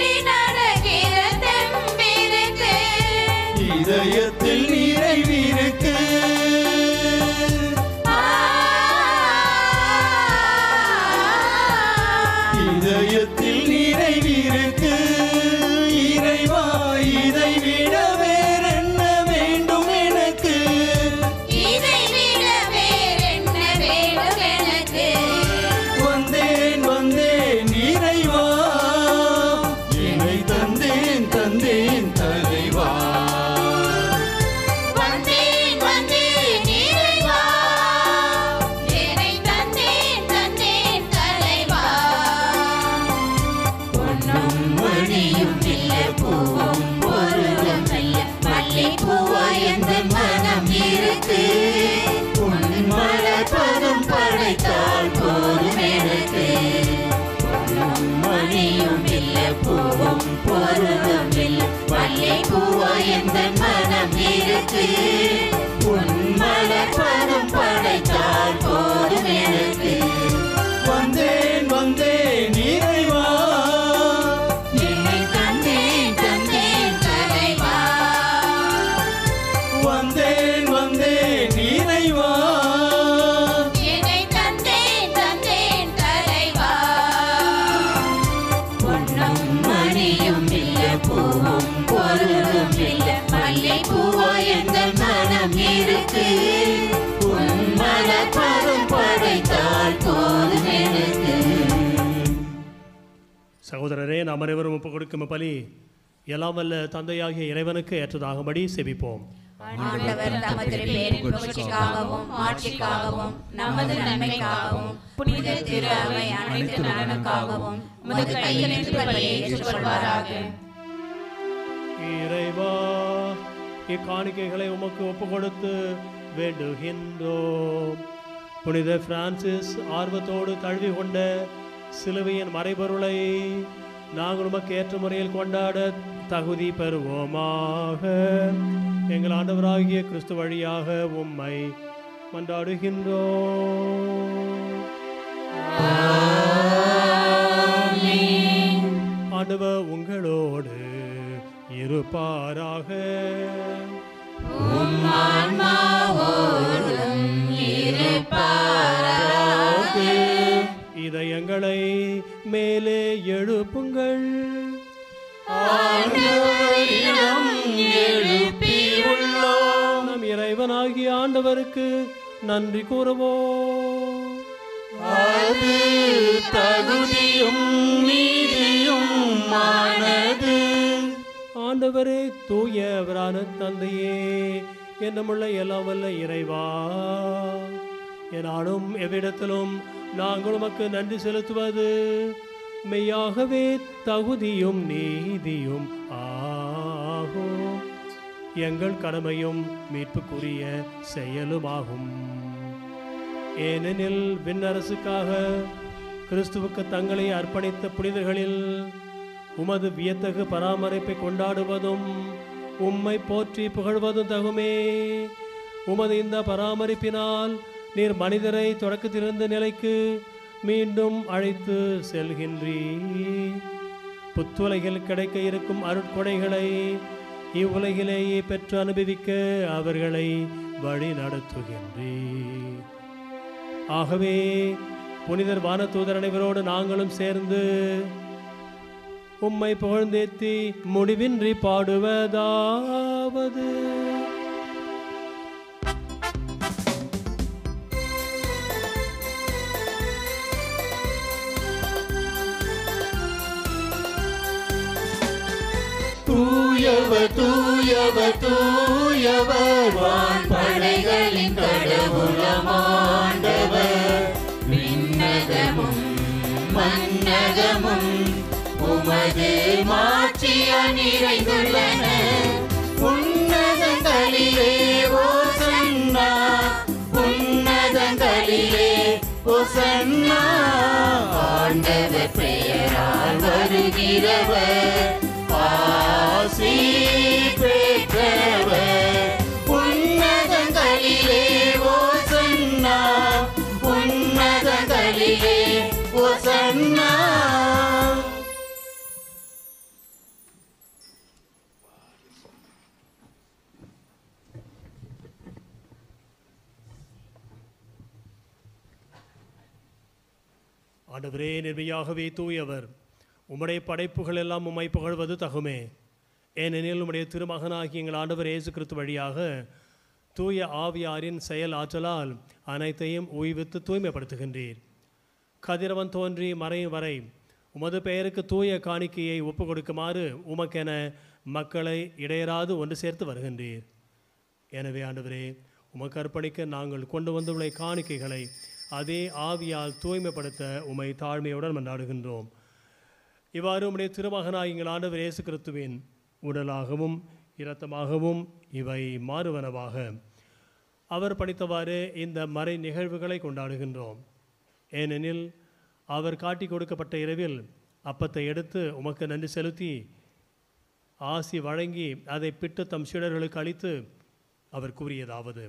Speaker 3: எந்த மனம் இருக்கு உன் மலர்பதம் படைத்தால் போதும் எனக்கு.
Speaker 15: வந்தேன் வந்தேன் இறைவா
Speaker 3: என்னை தந்தேன் தந்தேன் தலைவா.
Speaker 15: வந்தேன் வந்தேன் இறைவா
Speaker 3: என்னை தந்தேன் தந்தேன் தலைவா. பொன்னும் மணியும் இல்ல பூவும் பொருளும் இல்ல மல்லை பூவா எந்த மனம் இருக்கு உன் மலர்பதம் படைத்தால் போதும் எனக்கு.
Speaker 6: சகோதரரே, நாம் அனைவரும் ஒப்புக் கொடுக்கும் பலி எல்லாம் வல்ல தந்தையாகிய இறைவனுக்கு ஏற்றதாகும்படி செபிப்போம்.
Speaker 2: ஆண்டவர் தமது பேரின் புகழ்ச்சிக்காகவும் ஆட்சிக்காகவும் நமது நன்மைக்காகவும் புனித திரு அவை அனைத்து நலனுக்காகவும் உமது கையிலிருந்து பலியை ஏற்றுக்கொள்வாராக.
Speaker 6: இறைவா, இக்காணிக்கைகளை உமக்கு ஒப்பு கொடுத்து வேண்டுகின்றோம். புனித பிரான்சிஸ் ஆர்வத்தோடு தழுவி கொண்ட சிலுவையின் மறைபொருளை நாங்கள் உமக்கு ஏற்ற முறையில் கொண்டாட தகுதி பெறுவோமாக. எங்கள் ஆண்டவராகிய கிறிஸ்து வழியாக உம்மை மன்றாடுகின்றோம். ஆண்டவர் உங்களோடு இருப்பாராக. இதயங்களை மேலே எழுப்புங்கள். நம் இறைவனாகிய ஆண்டவருக்கு நன்றி கூறுவோம்.
Speaker 15: அது தகுதியும் நீதியும் ஆனது.
Speaker 6: ஆண்டவரே, தூயவரான தந்தையே, என்னமுள்ள எல்லாம் வல்ல இறைவா, என்னாலும் எவ்விடத்திலும் நாங்கள் உமக்கு நன்றி செலுத்துவது மெய்யாகவே தகுதியும் நீதியும் ஆகும். எங்கள் கடமையும் மீட்புக்குரிய செயலுமாகும். ஏனெனில் விண்ணரசுக்காக கிறிஸ்துவுக்கு தங்களை அர்ப்பணித்த புனிதர்களில் உமது வியத்தகு பராமரிப்பை கொண்டாடுவதும் உம்மை போற்றி புகழ்வதும் தகுமே. உமது இந்த பராமரிப்பினால் நீர் மனிதரை தொடக்கத்திலிருந்த நிலைக்கு மீண்டும் அழைத்து செல்கின்றீர். புத்துலகில் கிடைக்க இருக்கும் அருட்கொடைகளை இவ்வுலகிலேயே பெற்று அனுபவிக்க அவர்களை வழி நடத்துகின்றீர். ஆகவே புனிதர் வானதூதர் அனைவரோடு நாங்களும் சேர்ந்து உம்மை புகழ்ந்தேத்தி முடிவின்றி பாடுவதாவது.
Speaker 15: தூயவர் தூயவர் தூயவர் வான்படைகளின் கடவுளமாண்டவர்.
Speaker 3: விண்ணகமும் மன்னகமும் உமது மாட்சியால் நிறைந்துள்ளன. உன்னதங்களிலே ஓசன்னா உன்னதங்களிலே ஓசன்னா. ஆண்டவர் பெயரால் வருகிறவர் ஆசி பெற்றவர். உன்னதங்களிலே ஓசன்னா உன்னதங்களிலே ஓசன்னா.
Speaker 6: ஆண்டவரே, நிர்மையாகவே தூயவர். உம்முடைய படைப்புகள் எல்லாம் உம்மை புகழ்வது தகுமே. ஏனெனில் உம்முடைய திருமகனாகி எங்கள் ஆண்டவர் இயேசு கிறிஸ்து வழியாக தூய ஆவியாரின் செயல் ஆற்றலால் அனைத்தையும் உய்வித்து தூய்மைப்படுத்துகின்றீர். கதிரவன் தோன்றி மறையும் வரை உமது பெயருக்கு தூய காணிக்கையை ஒப்பு கொடுக்குமாறு உமக்கென மக்களை இடையராது ஒன்று சேர்த்து வருகின்றீர். எனவே ஆண்டவரே, உமக்கு அர்ப்பணிக்க நாங்கள் கொண்டு வந்துள்ள காணிக்கைகளை அதே ஆவியால் தூய்மைப்படுத்த உம்மை தாழ்மையுடன் மன்றாடுகின்றோம். இவ்வாறு உம்முடைய திருமகனாய் எங்கள் ஆண்டவர் இயேசு கிறிஸ்துவின் உடலாகவும் இரத்தமாகவும் இவை மாறுவனவாக அவர் படித்தவாறு இந்த மறை நிகழ்வுகளை கொண்டாடுகின்றோம். ஏனெனில் அவர் காட்டி கொடுக்கப்பட்ட இரவில் அப்பத்தை எடுத்து உமக்கு நன்றி செலுத்தி ஆசி வழங்கி அதை பிட்டு தம் சீடர்களுக்கு அளித்து அவர் கூறியதாவது: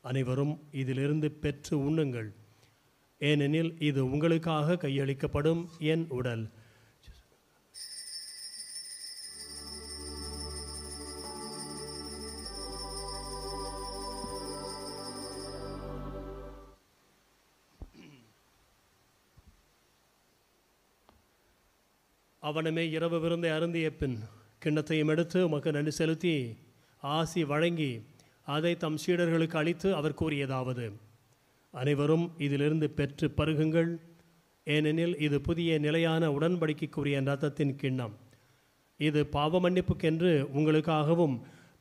Speaker 6: அனைவரும் இதிலிருந்து பெற்று உண்ணுங்கள், ஏனெனில் இது உங்களுக்காக கையளிக்கப்படும் என் உடல். அவனமே இரவு விருந்தை அருந்திய பின் கிண்ணத்தையும் எடுத்து உமக்கு நன்றி செலுத்தி ஆசி வழங்கி அதை தம் சீடர்களுக்கு அளித்து அவர் கூறியதாவது: அனைவரும் இதிலிருந்து பெற்று பருகுங்கள், ஏனெனில் இது புதிய நிலையான உடன்படிக்கைக்குரிய இரத்தத்தின் கிண்ணம். இது பாவ மன்னிப்புக்கென்று உங்களுக்காகவும்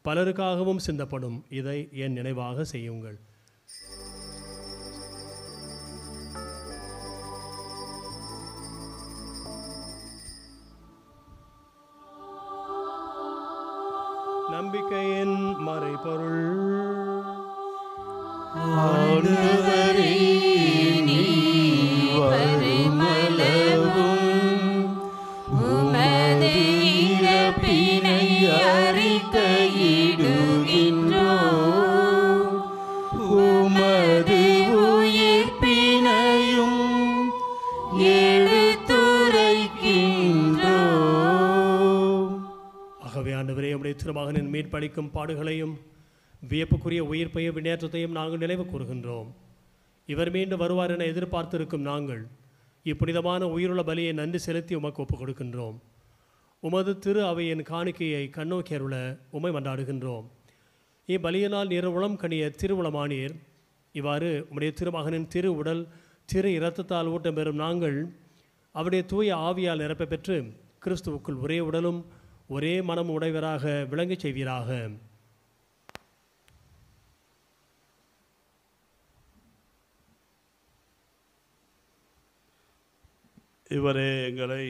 Speaker 6: பலருக்காகவும் சிந்தப்படும். இதை என் நினைவாக செய்யுங்கள். நம்பிக்கையின் மறைபொருள்.
Speaker 15: ஆண்டவரே, நீர் வருமளவும் உமது இறப்பினை அறிக்கையிடுகின்றோம், உமது உயிர்ப்பினையும் எடுத்துரைக்கின்றோம்.
Speaker 6: ஆகவே ஆண்டவரே, உம்முடைய திருமகனின் மீட்பளிக்கும் பாடுகளையும் வியப்புக்குரிய உயிர்ப்பையும் விண்ணேற்றத்தையும் நாங்கள் நினைவு கூறுகின்றோம். இவர் மீண்டும் வருவார் என எதிர்பார்த்திருக்கும் நாங்கள் இப்புனிதமான உயிருள்ள பலியை நன்றி செலுத்தி உமக்கு ஒப்புக் கொடுக்கின்றோம். உமது திரு அவையின் காணிக்கையை கண்ணோக்கி அருள உமை மன்றாடுகின்றோம். இப்பலியினால் நிறவுளம் கனிய திருவுளமானீர். இவ்வாறு உம்முடைய திருமகனின் திரு உடல் திரு இரத்தத்தால் ஊட்டம் பெறும் நாங்கள் அவருடைய தூய ஆவியால் நிரப்ப பெற்று கிறிஸ்துவுக்குள் ஒரே உடலும் ஒரே மனம் உடையவராக விளங்கச் செய்வீராக.
Speaker 5: இவரே எங்களை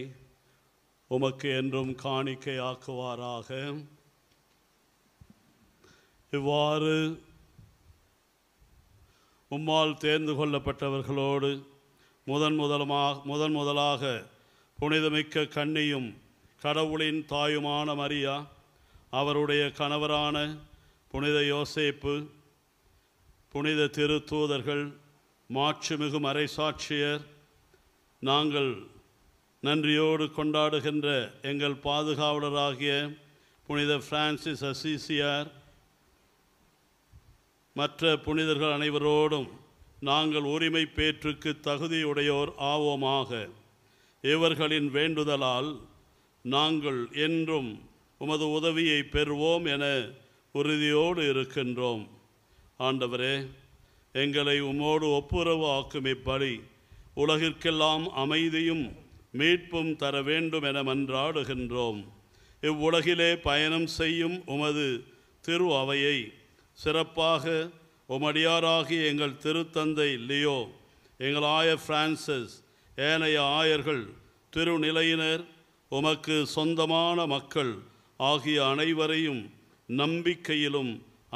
Speaker 5: உமக்கு என்றும் காணிக்கையாக்குவாராக. இவ்வாறு உம்மால் தேர்ந்து கொள்ளப்பட்டவர்களோடு முதலாக புனிதமிக்க கன்னியும் கடவுளின் தாயுமான மரியா, அவருடைய கணவரான புனித யோசேப்பு, புனித திருத்தூதர்கள், மாட்சிமிகு மறைசாட்சியர், நாங்கள் நன்றியோடு கொண்டாடுகின்ற எங்கள் பாதுகாவலராகிய புனித பிரான்சிஸ் அசிசியார், மற்ற புனிதர்கள் அனைவரோடும் நாங்கள் உரிமை பேற்றுக்கு தகுதியுடையோர் ஆவோமாக. இவர்களின் வேண்டுதலால் நாங்கள் என்றும் உமது உதவியை பெறுவோம் என உறுதியோடு இருக்கின்றோம். ஆண்டவரே, எங்களை உம்மோடு ஒப்புரவு ஆக்கும் இப்பலி உலகிற்கெல்லாம் அமைதியும் மீட்பும் தர வேண்டும் என மன்றாடுகின்றோம். இவ்வுலகிலே பயணம் செய்யும் உமது திரு அவையை சிறப்பாக உமடியாராகிய எங்கள் திருத்தந்தை லியோ, எங்கள் ஆயர் பிரான்சிஸ், ஏனைய ஆயர்கள், திருநிலையினர், உமக்கு சொந்தமான மக்கள் ஆகிய அனைவரையும் நம்பிக்கையிலும்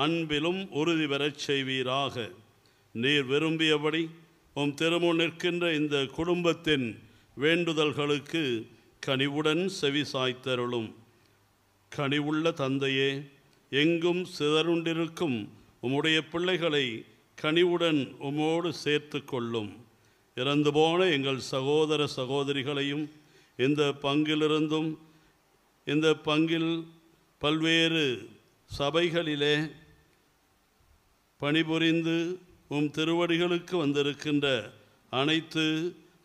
Speaker 5: அன்பிலும் உறுதி பெறச் செய்வீராக. நீர் விரும்பியபடி உம் திருமுன் நிற்கின்ற இந்த குடும்பத்தின் வேண்டுதல்களுக்கு கனிவுடன் செவி சாய்த்தருளும். கனிவுள்ள தந்தையே, எங்கும் சிதறுண்டிருக்கும் உம்முடைய பிள்ளைகளை கனிவுடன் உம்மோடு சேர்த்து கொள்ளும். இறந்து போன எங்கள் சகோதர சகோதரிகளையும் இந்த பங்கிலிருந்தும் இந்த பங்கில் பல்வேறு சபைகளிலே பணிபுரிந்து உம் திருவடிகளுக்கு வந்திருக்கின்ற அனைத்து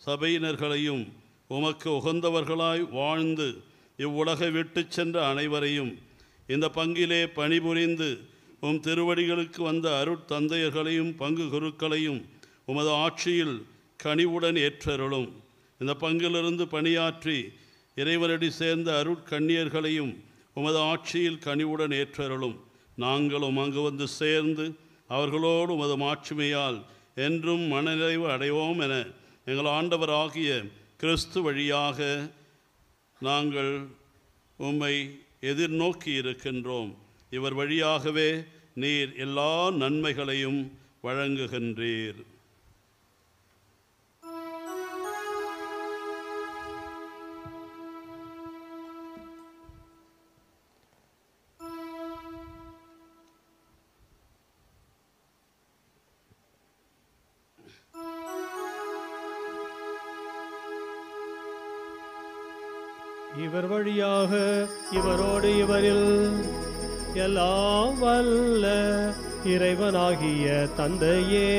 Speaker 5: சபையினர்களையும், உமக்கு உகந்தவர்களாய் வாழ்ந்து இவ்வுலகை விட்டு சென்ற அனைவரையும், இந்த பங்கிலே பணிபுரிந்து உம் திருவடிகளுக்கு வந்த அருட்தந்தையர்களையும் பங்கு குருக்களையும் உமது ஆட்சியில் கனிவுடன் ஏற்றருளும். இந்த பங்கிலிருந்து பணியாற்றி இறைவனடி சேர்ந்த அருட்கண்ணியர்களையும் உமது ஆட்சியில் கனிவுடன் ஏற்றருளும். நாங்களும் அங்கு வந்து சேர்ந்து அவர்களோடு உமது மாட்சிமையால் என்றும் மனநிறைவு அடைவோம் என எங்கள் ஆண்டவராகிய கிறிஸ்து வழியாக நாங்கள் உம்மை எதிர்நோக்கி இருக்கின்றோம். இவர் வழியாகவே நீர் எல்லா நன்மைகளையும் வழங்குகின்றீர்.
Speaker 6: இவர் வழியாக இவரோடு இவரில் எல்லாம் வல்ல இறைவனாகிய தந்தையே,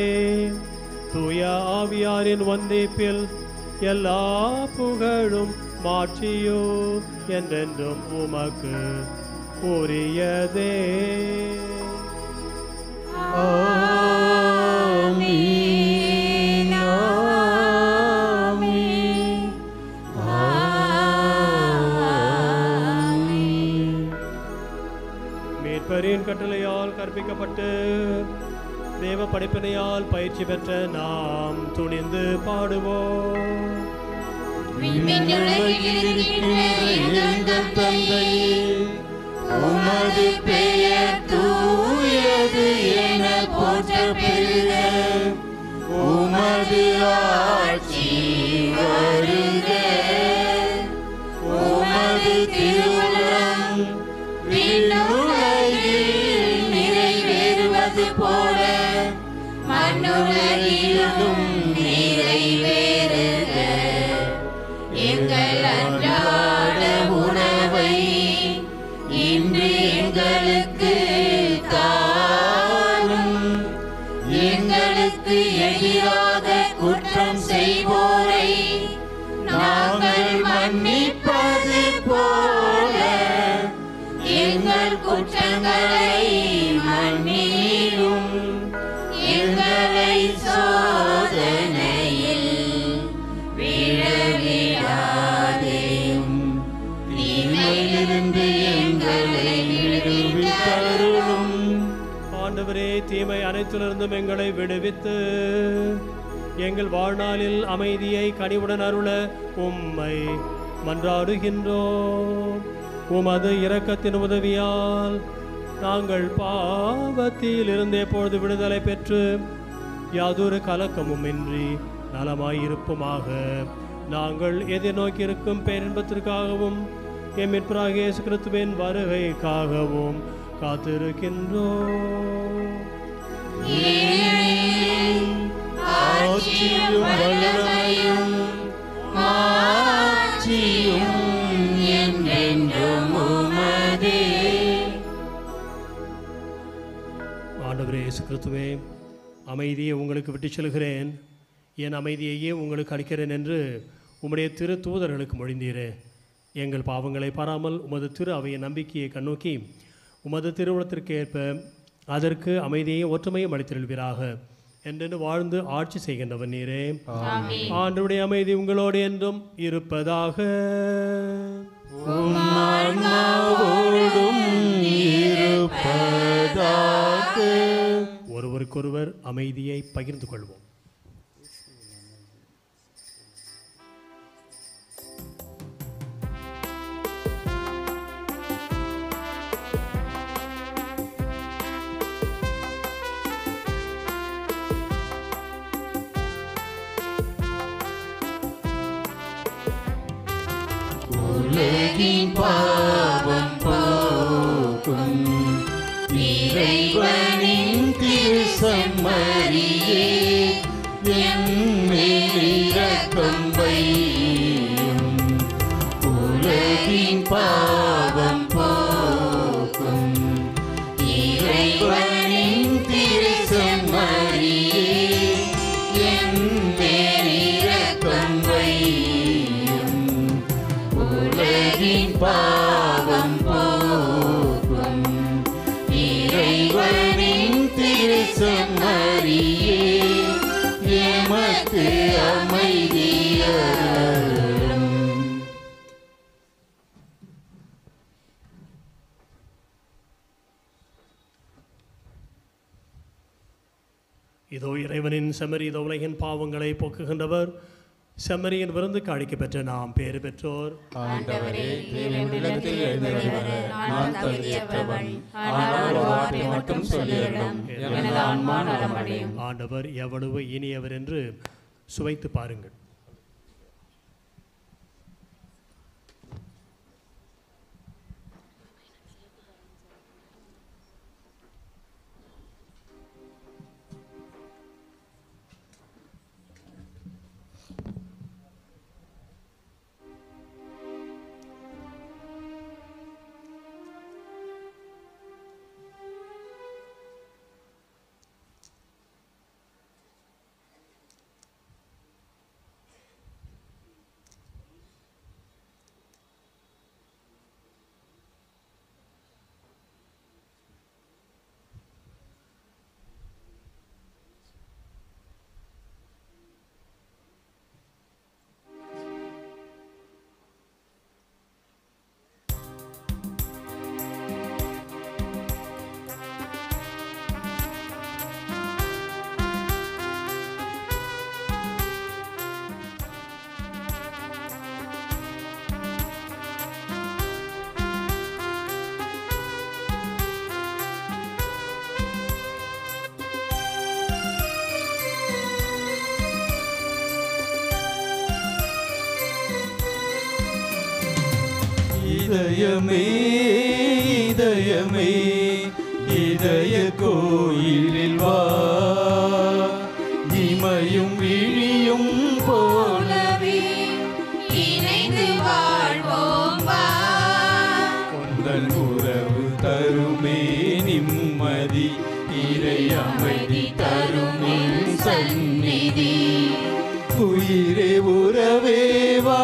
Speaker 6: தூய ஆவியாரின் ஒன்றிப்பில் எல்லா புகழும் மாட்சியோ என்றென்றும் உமக்கு உரியதே.
Speaker 15: ஆமென், ஆமென், ஆமென்.
Speaker 6: மீட்பரின் கட்டளையால் கற்பிக்கப்பட்டு தேவ படிப்பினையால் பயிற்சி பெற்ற நாம் துணிந்து பாடுவோம்.
Speaker 3: எங்கள் தந்தையே, உமது பெயர் தூயது என போற்ற பெறுக. உமது ஆட்சி வருக. உமது திருவுளம் விண்ணுலகில் நிறைவேறுவது போல மண்ணுலகிலும் நிறைவேறுக. எங்கள் அன்றாட உணவை இன்று எங்களுக்கு தாரும். எங்களுக்கு எதிராக குற்றம் செய்வோரை நாங்கள் மன்னிப்பது போல எங்கள் குற்றங்களை மன்னியும். எங்களை சோதனையில் விழவிடாதேயும், தீமையிலிருந்து எங்களை விடுவித்தருளும்.
Speaker 6: ஆண்டவரே, தீமை அனைத்திலிருந்தும் எங்களை விடுவித்து எங்கள் வாழ்நாளில் அமைதியை கனிவுடன் அருள உம்மை மன்றாடுகின்றோம். உமது இரக்கத்தின் உதவியால் நாங்கள் பாவத்தில் இருந்து எப்பொழுது விடுதலை பெற்று யாதொரு கலக்கமும் இன்றி நலமாயிருப்புமாக. நாங்கள் எதிர்நோக்கியிருக்கும் பேரின்பத்திற்காகவும் எம் மீட்பராகிய இயேசு கிறிஸ்துவின் வருகைக்காகவும் காத்திருக்கின்றோம்.
Speaker 3: ஆட்சியும் வல்லமையும் மாட்சியும் என்றென்றும் உமதே.
Speaker 6: ஆண்டவரே இயேசு கிறிஸ்துவே, அமைதியை உங்களுக்கு விட்டு செல்கிறேன், என் அமைதியையே உங்களுக்கு அளிக்கிறேன் என்று உம்முடைய திரு தூதர்களுக்கு மொழிந்தீரே. எங்கள் பாவங்களை பாராமல் உமது திரு அவையின் நம்பிக்கையை கண்ணோக்கி உமது திருவுளத்திற்கு ஏற்ப அதற்கு அமைதியை ஒற்றுமையும் அளித்திருள்வீராக என்றென்று வாழ்ந்து ஆட்சி செய்கின்றவர் நீரே. ஆண்டவருடைய அமைதி உங்களோடு என்றும் இருப்பதாக. ஒருவருக்கொருவர் அமைதியை பகிர்ந்து கொள்வோம்.
Speaker 3: உலகின் பாவம் போக்கும் இறைவனின் திருசம்மரியே, என்மேல் இரக்கம் வையும். உலகின் பாவம் போக்கும் இறைவனின் திருசம்மரியே, என்மேல் இரக்கம் வையும். உலகின் பாவம் போக்கும் இறைவனின் திருசம்மரியே, எமக்கு அமைதியருளும்.
Speaker 6: இதோ இறைவனின் செம்மறி, இதோ உலகின் பாவங்களை போக்குகின்றவர். செம்மறியின் விருந்துக்கு அழைக்கப்பெற்ற நாம் பேறு பெற்றோர்.
Speaker 15: ஆண்டவரே, தேவனிடத்தில் எழுந்தருளுவர நான் தகுதியற்றவன். ஆனால் வார்த்தை மட்டும் சொல்லியருளும், எனது ஆன்மா நலமடையும்.
Speaker 6: ஆண்டவர் எவ்வளவு இனியவர் என்று சுவைத்து பாருங்கள்.
Speaker 3: இதயமே இதயமே இதய கோயிலில் வா, இமையும் விழியும் போலவே
Speaker 2: இணைந்து வாழ்வோம் வா.
Speaker 3: உந்தன் உறவு தருமே நிம்மதி, இறை அமைதி தருமே சந்நிதி. உயிரே உறவே வா.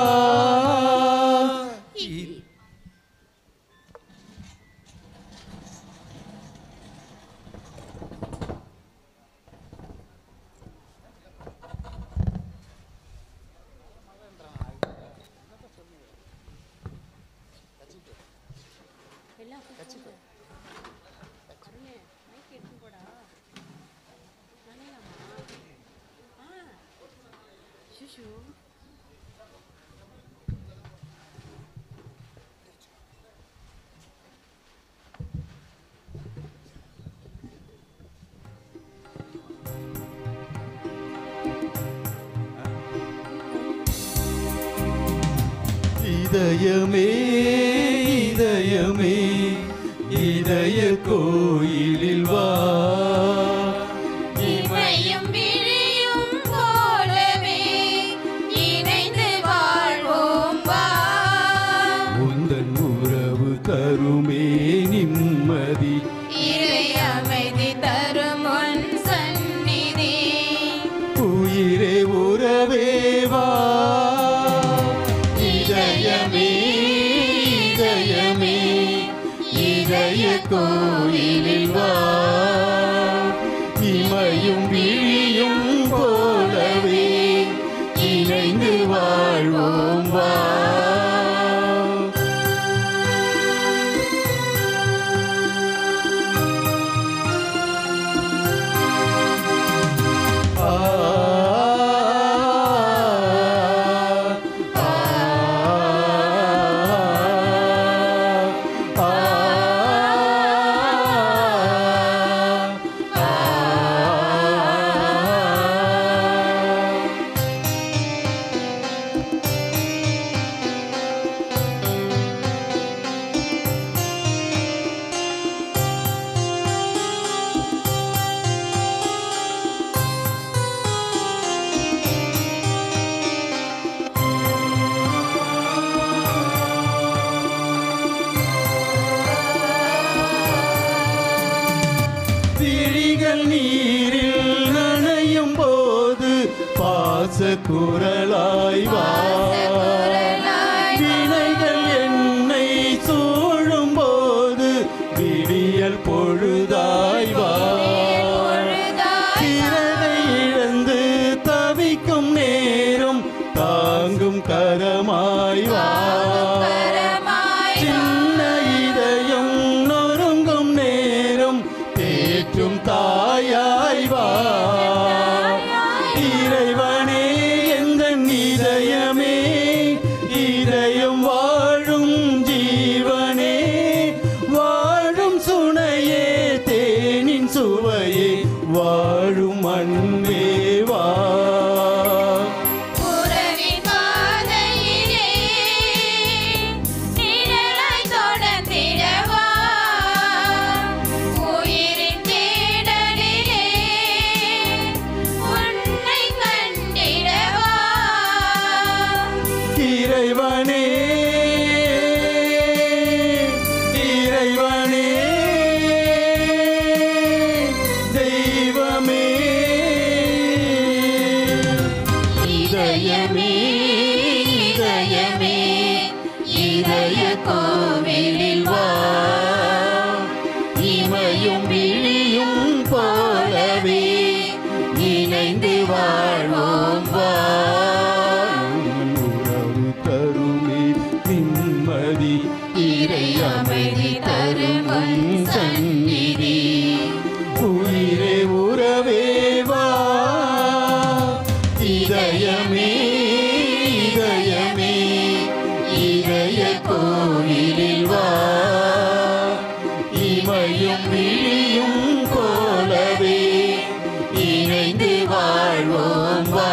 Speaker 3: இதயமே இதயமே இதய கோயிலில் வா,
Speaker 2: இமையும் விழியும் போலவே இணைந்து வாழ்வோம் வா.
Speaker 3: உந்தன் உறவு தருமே நிம்மதி,
Speaker 2: இறை அமைதி தரும் உன் சந்நிதி.
Speaker 3: உயிரே உறவே வா. இதயமே இதயமே இதய கோயிலில் வா, இமையும் விழியும் போலவே இணைந்து வாழ்வோம் வா. விழிகள் நீரில் நனையும் போது பாசக்குரலாய் வா, வினைகள் என்னை சூழும் போது விடியல் பொழுதாய் வா, சிறகை இழந்து தவிக்கும் நேரம் தாங்கும் கரமாய் வா, சின்ன இதயம் நொறுங்கும் நேரம் தேற்றும் தாயாய் வா. இறைவனே எந்தன் இதயமே இதயம் வாழும் ஜீவனே, வாழும் சுனையே தேனின் சுவையே வாழும் அன்பே வா.
Speaker 2: உறவின் பாதையிலே நிழலாய் தொடர்ந்திடவா, உயிரின் தேடலிலே உன்னை கண்டிடவா.
Speaker 3: இறைவனே இறைவனே தெய்வமே,
Speaker 2: இதயமே இதயமே இதய கோவிலில் வா,
Speaker 3: இமையும் விழியும் போலவே இணைந்து வாழ்வோம் வா. உறவு தருமே நிம்மதி, இறை அமைதி தரும் உன் சந்நிதி. உயிரே உறவே வா. இதயமே இதயமே இதய கோயிலில் வா, இமையும் விழியும் போலவே இணைந்து வாழ்வோம் வா.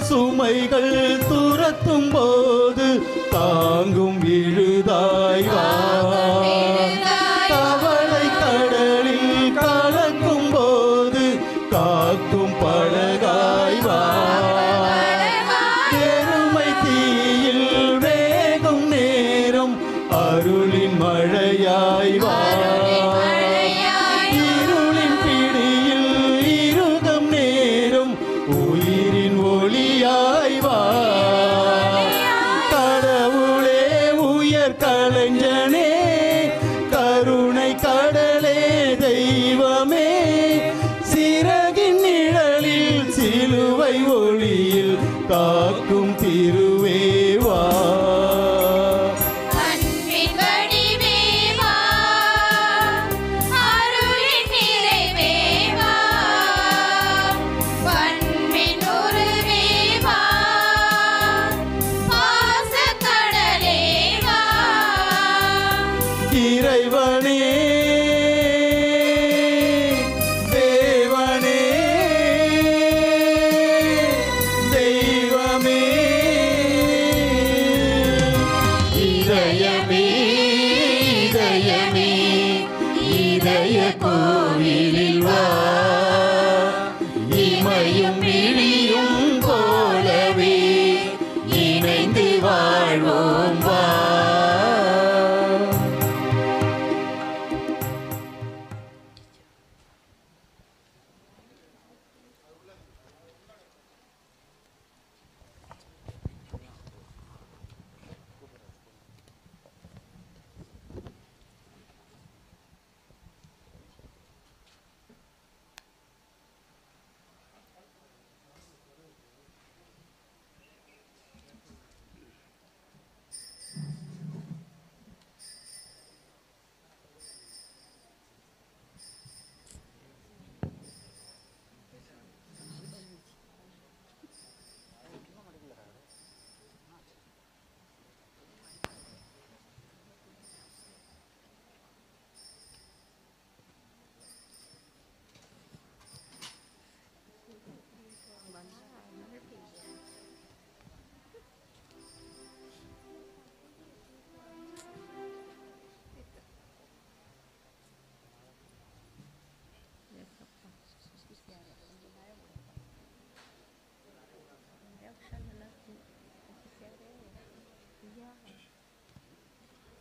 Speaker 3: சுமைகள் துரத்தும் போது தாங்கும் விழுதாய் வா. கவலை கடலில் கலக்கும் போது காக்கும் படகாய் வா. எருமை தீயில் வேகும் நேரம் அருளின் மழையாய் வா. இருளின் பிடியில் இருகம் நேரம் உயிரின் ஒளியாய் வா. கடவுளே உயர் கலைஞனே கருணை கடலே தெய்வமே சிறகின் நிழலில் சிலுவை ஒளியில் காக்கும் திருவே வா.
Speaker 2: அன்பின் வடிவே வா, அருளின் நிறைவே வா, பண்பின் உருவே வா, பாசக்கடலே வா.
Speaker 3: இறைவனே தேவனே தெய்வமே இதயமே இதயமே இதய கோவிலில் வா. இமையும் விழியும் போலவே இணைந்து வாழ்வோம் வா.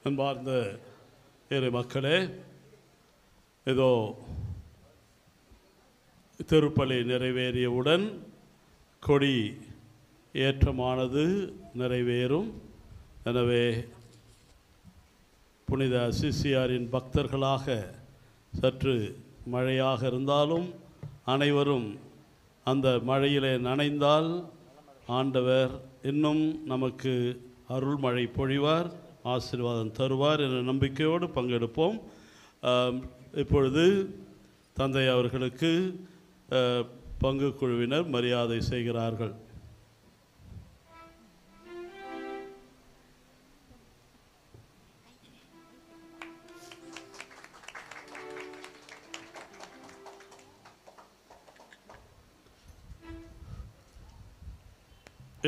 Speaker 5: அன்பார்ந்த இறை மக்களே, இதோ திருப்பலி நிறைவேறியவுடன் கொடி ஏற்றமானது நிறைவேறும். எனவே புனித அசிசியாரின் பக்தர்களாக சற்று மழையாக இருந்தாலும் அனைவரும் அந்த மழையிலே நனைந்தால் ஆண்டவர் இன்னும் நமக்கு அருள் மழை பொழிவார், ஆசீர்வாதம் தருவார் என்ற நம்பிக்கையோடு பங்கெடுப்போம். இப்பொழுது தந்தை அவர்களுக்கு பங்கு குழுவினர் மரியாதை செய்கிறார்கள்.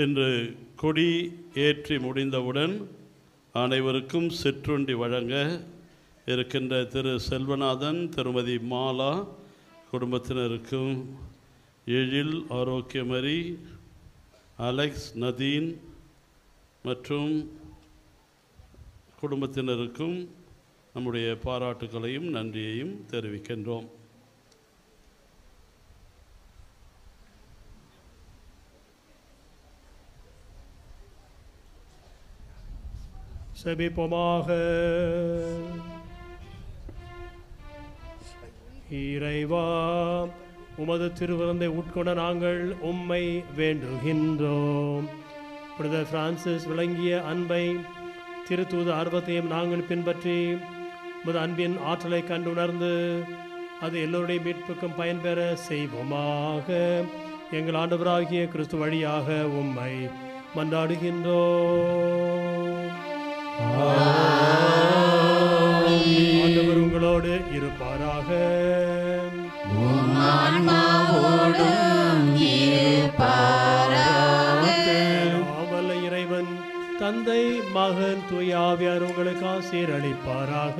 Speaker 5: இன்று கொடி ஏற்றி முடிந்தவுடன் அனைவருக்கும் சிற்றுண்டி வழங்க இருக்கின்ற திரு செல்வநாதன், திருமதி மாலா குடும்பத்தினருக்கும் எழில், ஆரோக்கியமரி, அலெக்ஸ், நதீன் மற்றும் குடும்பத்தினருக்கும் நம்முடைய பாராட்டுகளையும் நன்றியையும் தெரிவிக்கின்றோம்.
Speaker 6: செபிப்போமாக. இறைவா, உமது திருவிருந்தை உட்கொண்ட நாங்கள் உம்மை வேண்டுகின்றோம். புனித பிரான்சிஸ் விளங்கிய அன்பை, திருத்தூது ஆர்வத்தையும் நாங்கள் பின்பற்றி உமது அன்பின் ஆற்றலை கண்டுணர்ந்து அது எல்லோருடைய மீட்புக்கும் பயன்பெற செய்வோமாக. எங்கள் ஆண்டவராகிய கிறிஸ்து வழியாக உம்மை மன்றாடுகின்றோம். ஆண்டவர் உங்களோடு இருப்பாராக.
Speaker 2: உம் ஆன்மாவோடும் இருப்பாராக.
Speaker 6: மகன் தூய ஆவியார் உங்களுக்கு ஆசீரளிப்பாராக.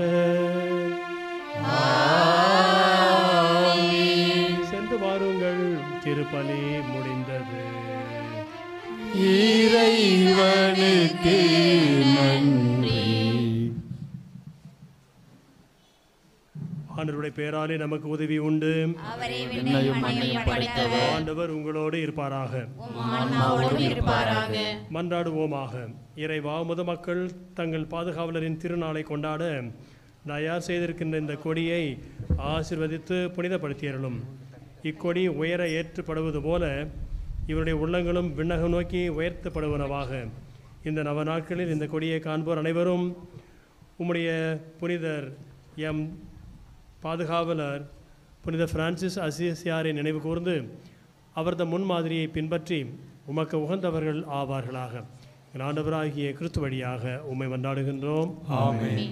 Speaker 6: சென்று வாருங்கள், திருப்பலி முடிந்தது.
Speaker 3: இறைவனுக்கு நன்றி.
Speaker 6: ஆண்டவருடைய பெயராலே நமக்கு உதவி உண்டு. ஆண்டவர் உங்களோடு இருப்பாராக. மன்றாடுவோமாக. இறைவா, முத மக்கள் தங்கள் பாதுகாவலரின் திருநாளை கொண்டாட தயார் செய்திருக்கின்ற இந்த கொடியை ஆசீர்வதித்து புனிதப்படுத்தியருளும். இக்கொடி உயர ஏற்றுப்படுவது போல இவருடைய உள்ளங்களும் விண்ணகம் நோக்கி உயர்த்தப்படுவனவாக. இந்த நவ நாட்களில் இந்த கொடியை காண்போர் அனைவரும் உம்முடைய புனிதர் எம் பாதுகாவலர் புனித பிரான்சிஸ் அசிசியாரை நினைவு கூர்ந்து அவரது முன்மாதிரியை பின்பற்றி உமக்கு உகந்தவர்கள் ஆவார்களாக. ஆண்டவராகிய கிறிஸ்து வழியாக உம்மை மன்றாடுகின்றோம்.
Speaker 3: ஆமென்.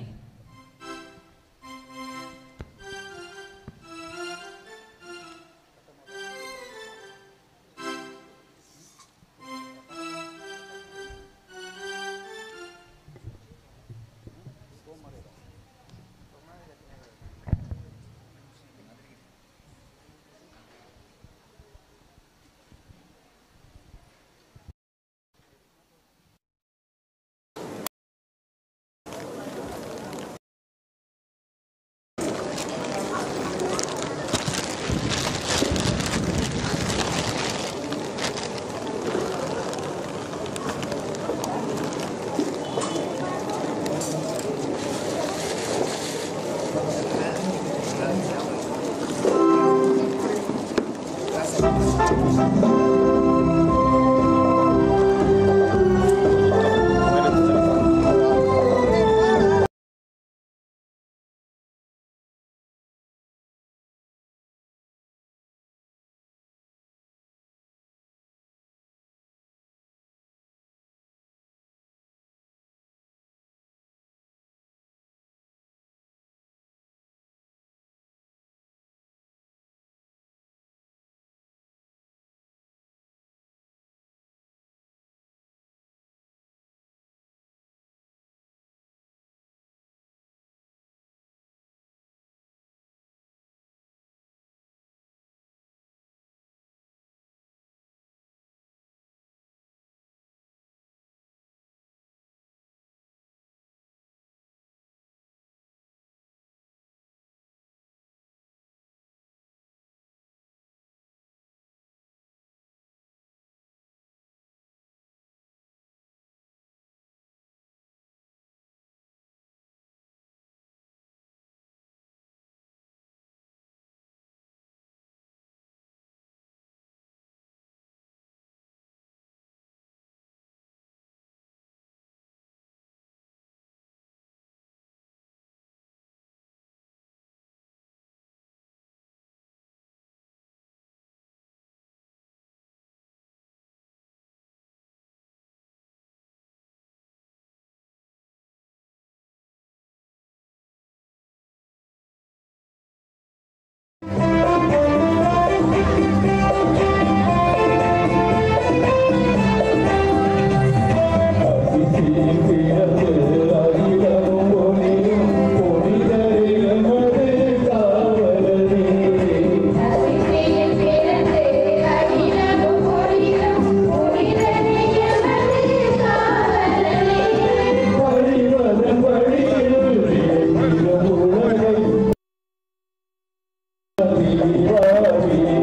Speaker 3: Happy